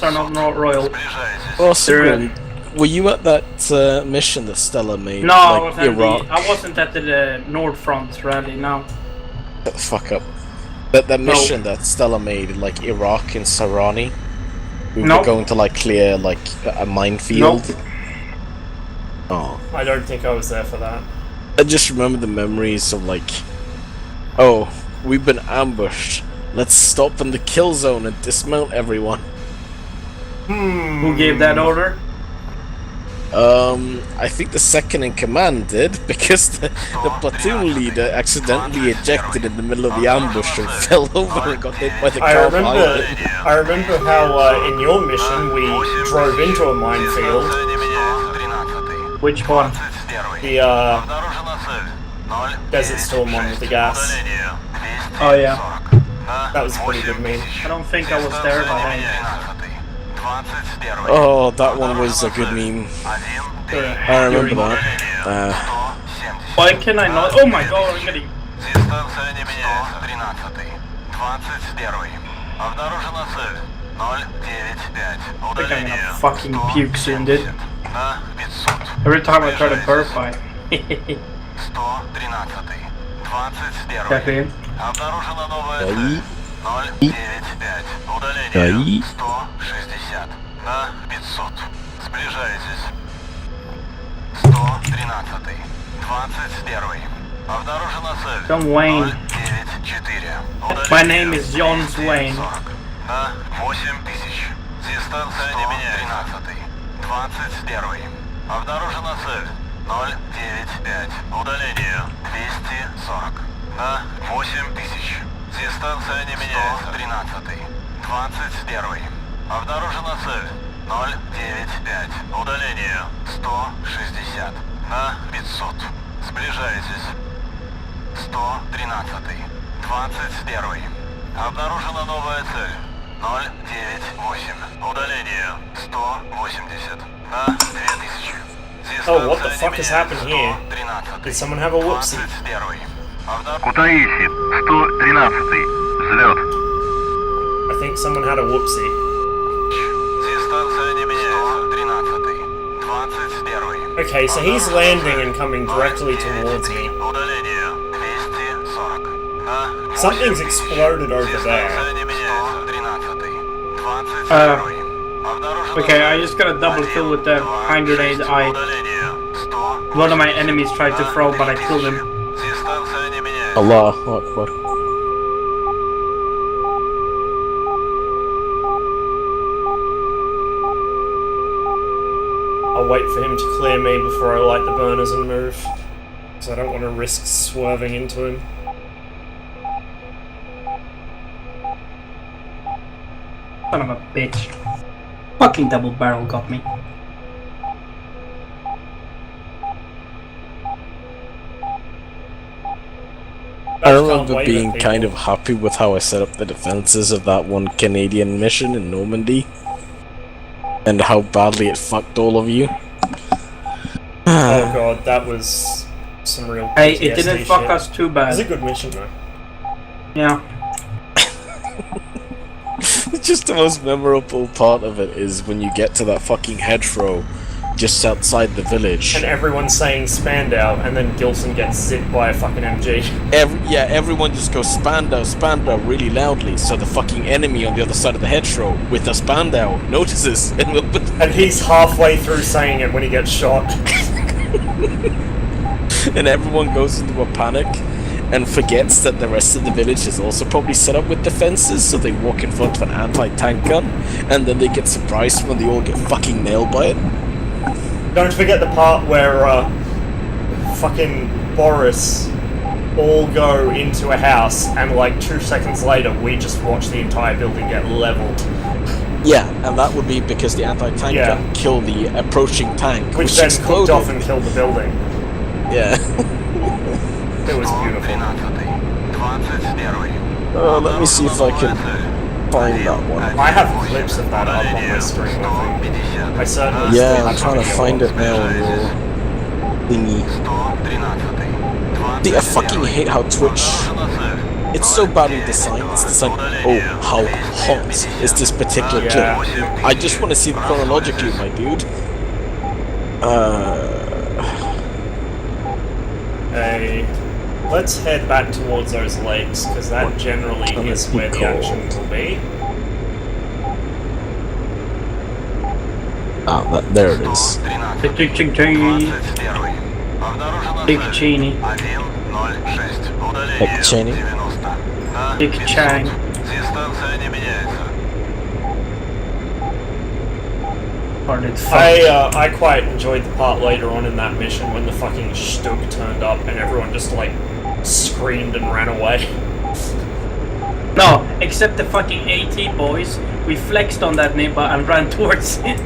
are not royal. Приближайтесь. Oh, They're- Sigrid, were you at that mission that Stella made? No, I like wasn't, Iraq. I wasn't at the Nord Front rally, no. Shut the fuck up. That mission that Stella made, in, like Iraq in Sarani. We were Nope. going to like clear like a minefield. Nope. Oh, I don't think I was there for that. I just remember the memories of like, oh, we've been ambushed. Let's stop in the kill zone and dismount everyone. Who gave that order? I think the second in command did, because the platoon leader accidentally ejected in the middle of the ambush and fell over and got hit by the I car remember. behind it. I remember how in your mission we drove into a minefield. Дистанция не меняется. 13. Which one? 21. The Обнаружена цель. 0, Desert Storm one with the gas. Удалению. Oh yeah. 240. На That was a pretty good meme. I don't think I was there, but hey. 21. Oh, that one was a good meme. 1, I remember that. 170. Why can I not? Oh my god, I'm getting. Дистанция не меняется. 13. 21. Обнаружена цель. 095. I think I'm Удаление. gonna fucking puke soon, dude. На 500. Every time I try to burp, I. 113. 21. Exactly. Обнаружена новая Ай. цель. 095. Удаление. 160. На 500. Сближайтесь. 113. 21. Обнаружена цель. John Wayne. 094. My name is John Wayne. На 8000. Дистанция не меняется. 13. 21. Обнаружена цель. 5. Удаление 240. На 8000. Дистанция не меняется. 113. 21. Обнаружена цель. 095. Удаление 160. На 500. Сближаетесь. 113. 21. Обнаружена новая цель. 098. Удаление 180. На 2000. Oh, what the fuck has happened here? Did someone have a whoopsie? 21. Кутаиси, 113. Взлет. I think someone had a whoopsie. Дистанция не меняется. 13. 21. Okay, so he's landing and coming directly towards me. Удаление 240. На Something's exploded over there. Дистанция не меняется. 13. 22. Обнаружена Okay, I just got a double kill with the hand grenade удаление 100. one of my enemies tried to throw, but I killed him. Дистанция не меняется. Allahu Akbar. I'll wait for him to clear me before I light the burners and move. Because I don't want to risk swerving into him. Son of a bitch. Fucking double barrel got me. I remember being kind of happy with how I set up the defenses of that one Canadian mission in Normandy. And how badly it fucked all of you. Oh god, that was some real Hey, it PTSD didn't fuck shit. us too It was a bad. good mission though. Yeah. Just the most memorable part of it is when you get to that fucking hedgerow just outside the village. And everyone's saying Spandau, and then Gilson gets zipped by a fucking MG. Everyone just goes Spandau, Spandau really loudly, so the fucking enemy on the other side of the hedgerow with the Spandau notices and will... And he's halfway through saying it when he gets shot. And everyone goes into a panic and forgets that the rest of the village is also probably set up with defenses, so they walk in front of an anti-tank gun, and then they get surprised when they all get fucking nailed by it. Don't forget the part where fucking Boris all go into a house, and like 2 seconds later we just watch the entire building get leveled. Yeah, and that would be because the anti-tank Yeah. gun killed the approaching tank, Which then cooked exploded. off and killed the building. Yeah. It was beautiful. 21. Let me see if I can find that one. I have clips of that up on my stream, I think. I certainly still Yeah, I'm have trying to video find of it now on your thingy. See, I fucking hate how Twitch... It's so badly designed. It's designed... Oh, how hot is this particular Yeah. clip? I just want to see it chronologically, my dude. Hey, let's head back towards those lakes, because that generally is where the action will be. Ah, there it is. Big Cheney. Big Cheney. Big Chang. Дистанция не меняется. I quite enjoyed the part later on in that mission when the fucking Stug turned up and everyone just like screamed and ran away. No, except the fucking AT boys. We flexed on that Nibba and ran towards it.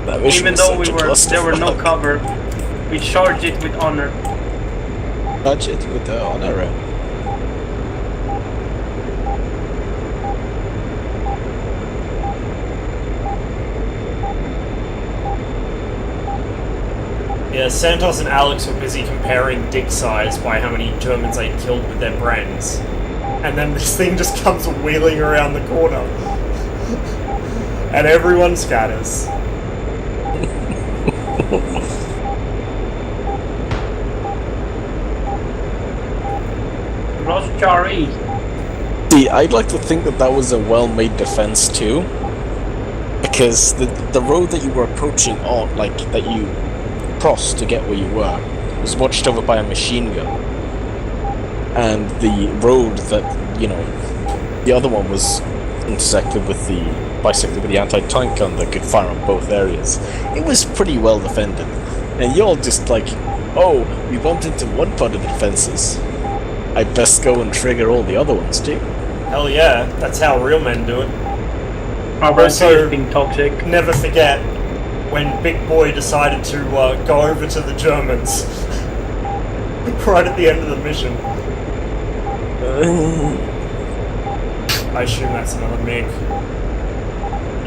That mission Even was though such a there were no clusterfuck. cover, we charged it with honor. Touch it with the honor. Yeah, Santos and Alex were busy comparing dick size by how many Germans they'd killed with their brands. And then this thing just comes wheeling around the corner. And everyone scatters. Rosjari. See, I'd like to think that that was a well-made defense too, because the road that you were approaching on, like that you crossed to get where you were, was watched over by a machine gun, and the road that the other one was intersected with the bicycling with the anti-tank gun that could fire on both areas. It was pretty well defended. And you're just like, oh, we bumped into one part of the defenses. I best go and trigger all the other ones too. Hell yeah, that's how real men do it. Also, being toxic. Never forget when Big Boy decided to go over to the Germans right at the end of the mission. I assume that's another MiG.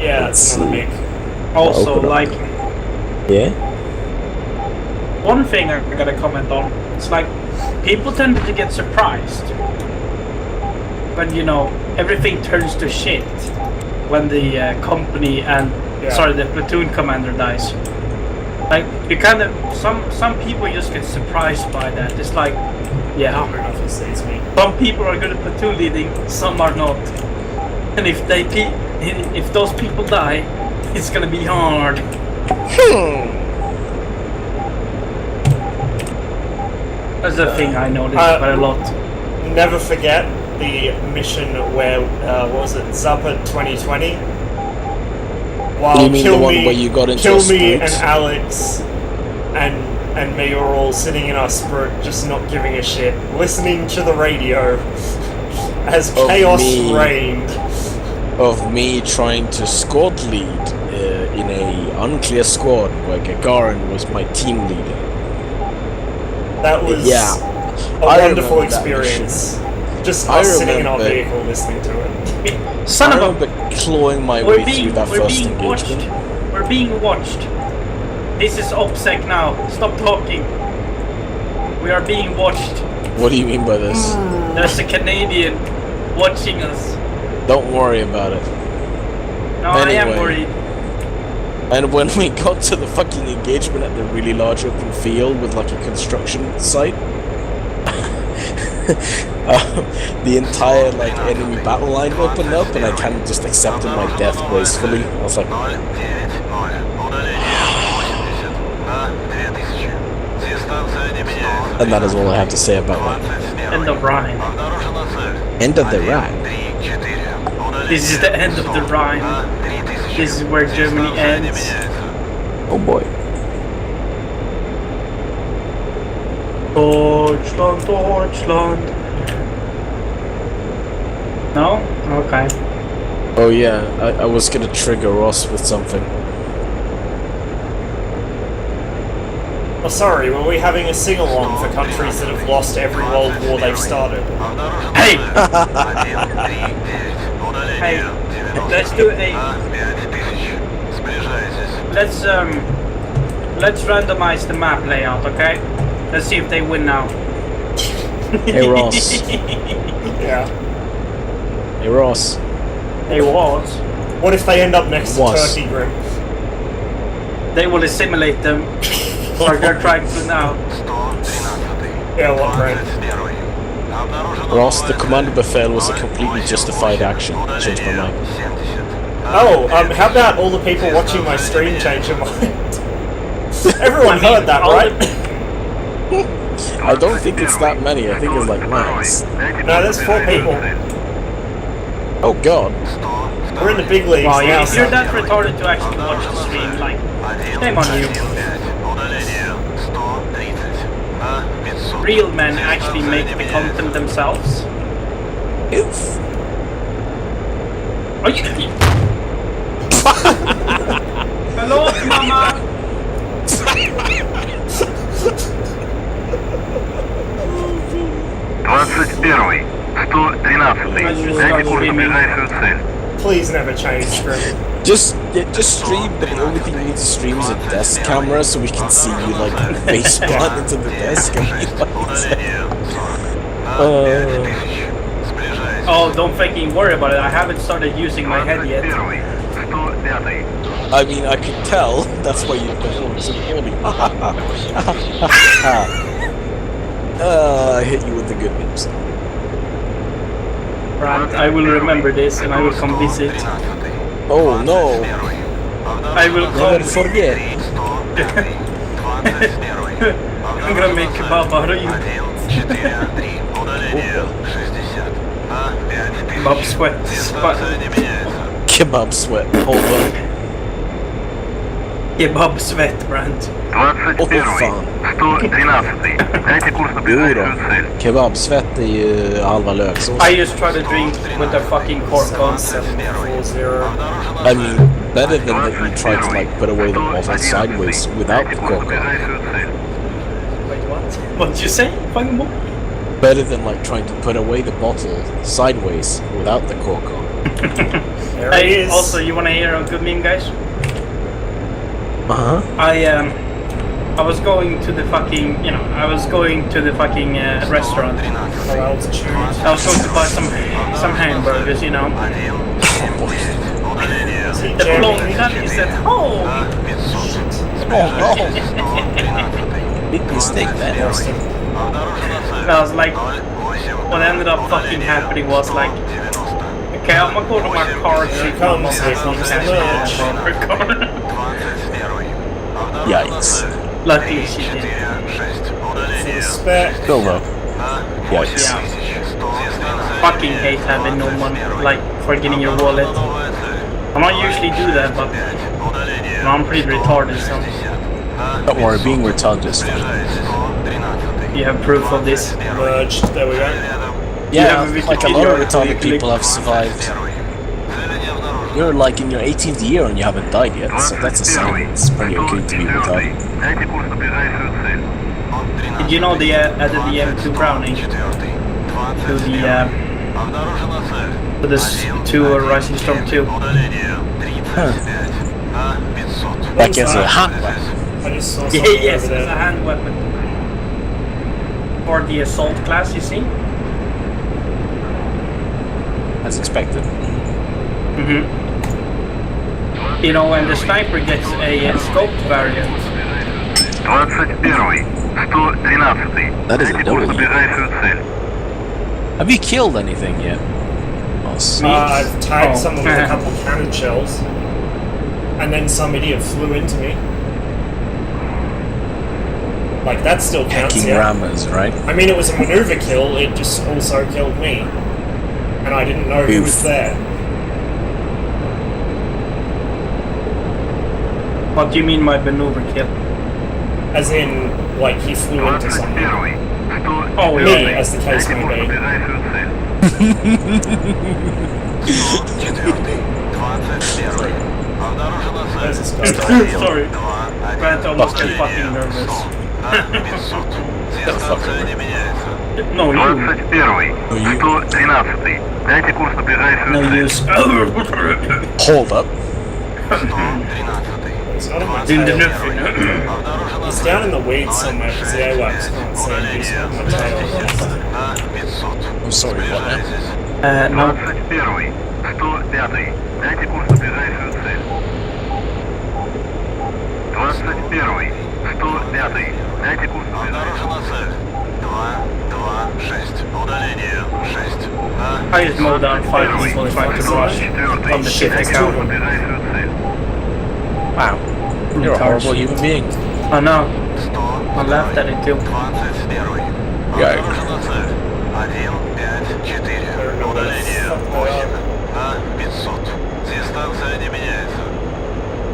Yeah, that's another MiG. Also, like, Yeah? one thing I gotta comment on, it's like, people tend to get surprised when, you know, everything turns to shit when the company and, the platoon commander dies. Like, you kind of, some people just get surprised by that. It's like, yeah, some people are good at platoon leading, some are not. And if those people die, it's gonna be hard. That's the thing I noticed quite a lot. Never forget the mission where, what was it, Zappa 2020? While You mean the one where you got into a Kill me and sprint? Alex and me were all sitting in our sprint, just not giving a shit, listening to the radio as Of chaos me. reigned. Of me trying to squad lead in a unclear squad where Gagarin was my team leader. That was Yeah. a I wonderful remember that experience. Just I us sitting in our remember- vehicle listening to it. Son I of a... remember clawing my We're way through that first being watched. engagement. We're being watched. This is OPSEC now. Stop talking. We are being watched. What do you mean by this? There's a Canadian watching us. Don't worry about it. No, I am Anyway. worried. And when we got to the fucking engagement at the really large open field with like a construction site, the entire like enemy battle line opened up, and I kind of just accepted my death gracefully. I was like, 090. Удаление 80 на 2000. Дистанция не меняется. and that is all I have to say about that. 21. End of Rhine. Обнаружена цель. End of the ride. 1, 3, 4. This is the end of the Rhine. На 3000. This is where Germany Дистанция не ends. меняется. Oh boy. Deutschland, Deutschland. No? Okay. Oh yeah, I was gonna trigger Ross with something. Oh, sorry, were we having a sing-along for countries that have lost every world war they've started? Обнаружена Hey! цель. 1, 3, 9. Hey, Удаление 90. let's do a... На 5000. Сближайтесь. Let's randomize the map layout, okay? Let's see if they win now. Hey Ross. Yeah. Hey Ross. They was. What if they end up next to Was. Turkey, Grim? They will assimilate them. Or they're trying to now. 113. Yeah, what, Grim? 21. Обнаружена Ross, the новая commander цель. buffet was a completely justified action. Changed my mind. Удаление 70. Oh, how about all the people watching my stream change their mind? Everyone heard that, right? I don't think it's that many. I think it's like max. No, there's 4 people. Oh god. We're in the big leagues Wow, now, if you're son. that retarded to actually watch the stream, like, shame on you. Удаление 130. На 500. Real men actually make the content themselves. Oof. Are you... Hello, mama! 21. 113. Дайте курс на ближайшую цель. Please never change, Grim. Just stream, but the only thing you need to stream is a desk camera so we can see you like face plant into the desk and be like, Удаление 40. На 5000. Сближайтесь. Oh, don't fucking worry about it. I haven't started using my head yet. 105. I mean, I could tell. That's why you performed so poorly. I hit you with the good news. Right, I will remember this and I will come visit. 113. Oh no! I will Never come. forget. I'm gonna make kebab out of you. 143. Удаление 60. На 5000. Kebab sweat. Дистанция не меняется. Kebab sweat. Hold on. Kebab sweat brand. 21. fan. 113. Дайте курс на Jo ближайшую då. цель. Kebabsvett är ju halva löksås. I just try to drink with the fucking cork on. 740. I mean, better than that you try to like put away the bottle sideways without the Дайте курс на cork on. ближайшую цель. Wait, what? What did you say? Fucking what? Better than like trying to put away the bottle sideways without the cork on. There it Hey, is. also, you wanna hear a good meme, guys? Uh-huh. I was going to the fucking, I was going to the fucking restaurant. How altitude. I was going to buy some hamburgers, Is he The blonde jamming? guy said, "Oh, Oh no! Big mistake that. Austin. And I was like, what ended up fucking happening was like, okay, I'm gonna go to my car. Here it comes. Here comes the merge. Yikes. Luckily she did. For the spec. Still though. Yikes. Yeah. Fucking hate having no money, like forgetting your wallet. I don't usually do that, but I'm pretty retarded, so Don't worry, being retarded is fine. you have proof of this. Merged. There we go. Yeah, have a like a lot Wikipedia of retarded click. people have survived. You're like in your 18th year and you haven't died yet, so that's a sign it's pretty okay to be retarded. Дайте курс на ближайшую цель. Did you know they added the M2 Browning to the Rising Storm 2? Like as a hand weapon. I just saw Yeah, something yes, over it's a there. hand weapon. For the assault class, you see? As expected. Mm-hmm. You know, when the sniper gets a scoped variant, 21. 113. That is a Дайте курс на W. ближайшую цель. Have you killed anything yet? Boss? I've tagged Oh. someone with a couple of cannon shells. And then some idiot flew into me. Like, that still counts, Hacking yeah. rammers, right? I mean, it was a maneuver kill, it just also killed me. And I didn't know who was Oof. there. what do you mean by maneuver kill? As in, like, he flew into someone. 21. Oh, Me, yeah. as the case Дайте may курс на be. ближайшую цель. There's this guy. Sorry. Grant almost got fucking nervous. No, you. 21. 113. Дайте курс на ближайшую No цель. use. Hold up. It's not in my In the tail. nothing. He's down in the weeds somewhere because the AWACS can't see him. He's not in my tail. I'm sorry, what now? No. 21. 105. Дайте курс на ближайшую цель. 21. 105. Дайте курс на ближайшую цель. I just mowed down 5 people trying to rush on the shit Дайте account. курс на ближайшую цель. Wow. You're a horrible human being. I know. I laughed at it too. Yeah.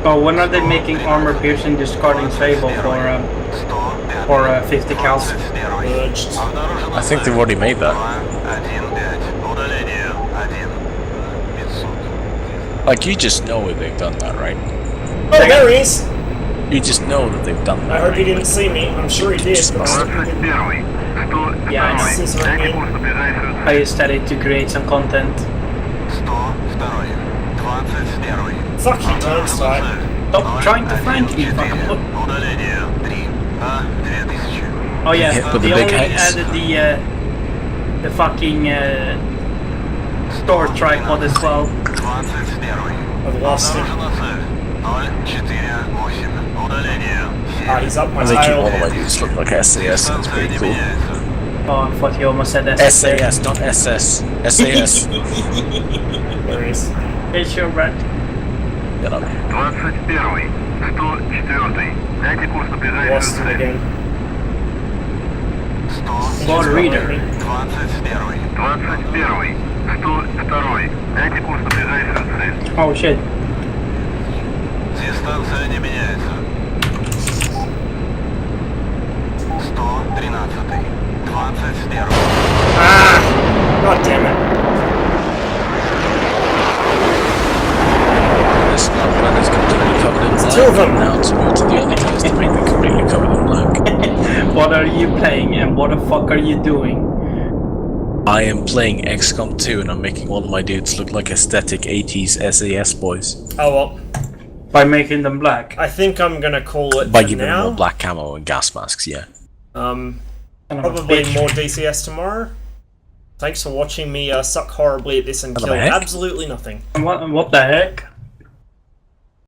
Oh, when are they making armor piercing discarding sable for 50 cals? Merged. I think they've already made that. Like, you just know if they've done that, right? Oh, there he is! You just know that they've done I that. hope he didn't see me. I'm sure he did. but I 21. 102. Yeah, I know. Дайте курс на ближайшую цель. I just started to create some content. Fuck you, turnstile. Stop trying to flank me, fucking. Oh yeah, Hit with they the big already heads. added the fucking store tripod as well. I've lost him. Ah, he's up my I think you tail. all the way just look like SAS, that's pretty cool. Oh, I thought you almost said that. SAS, not SS. SAS. There he is. Hey, sure, Brad. Get up. 21. 104. Дайте курс на Lost ближайшую him цель. again. Ball reader. 21. 102. Дайте курс на ближайшую цель. Oh shit. Дистанция не меняется. 113. 21. Ah! God damn it. This plan is completely covered in black. Two of them. Now to move to the other test to make them completely covered in black. What are you playing and what the fuck are you doing? I am playing XCOM 2 and I'm making all of my dudes look like aesthetic 80s SAS boys. Oh well. By making them black. I think I'm gonna call it By for giving them all now. black camo and gas masks, yeah. Probably more DCS tomorrow. Thanks for watching me suck horribly at this and What the kill heck? absolutely nothing. What the heck?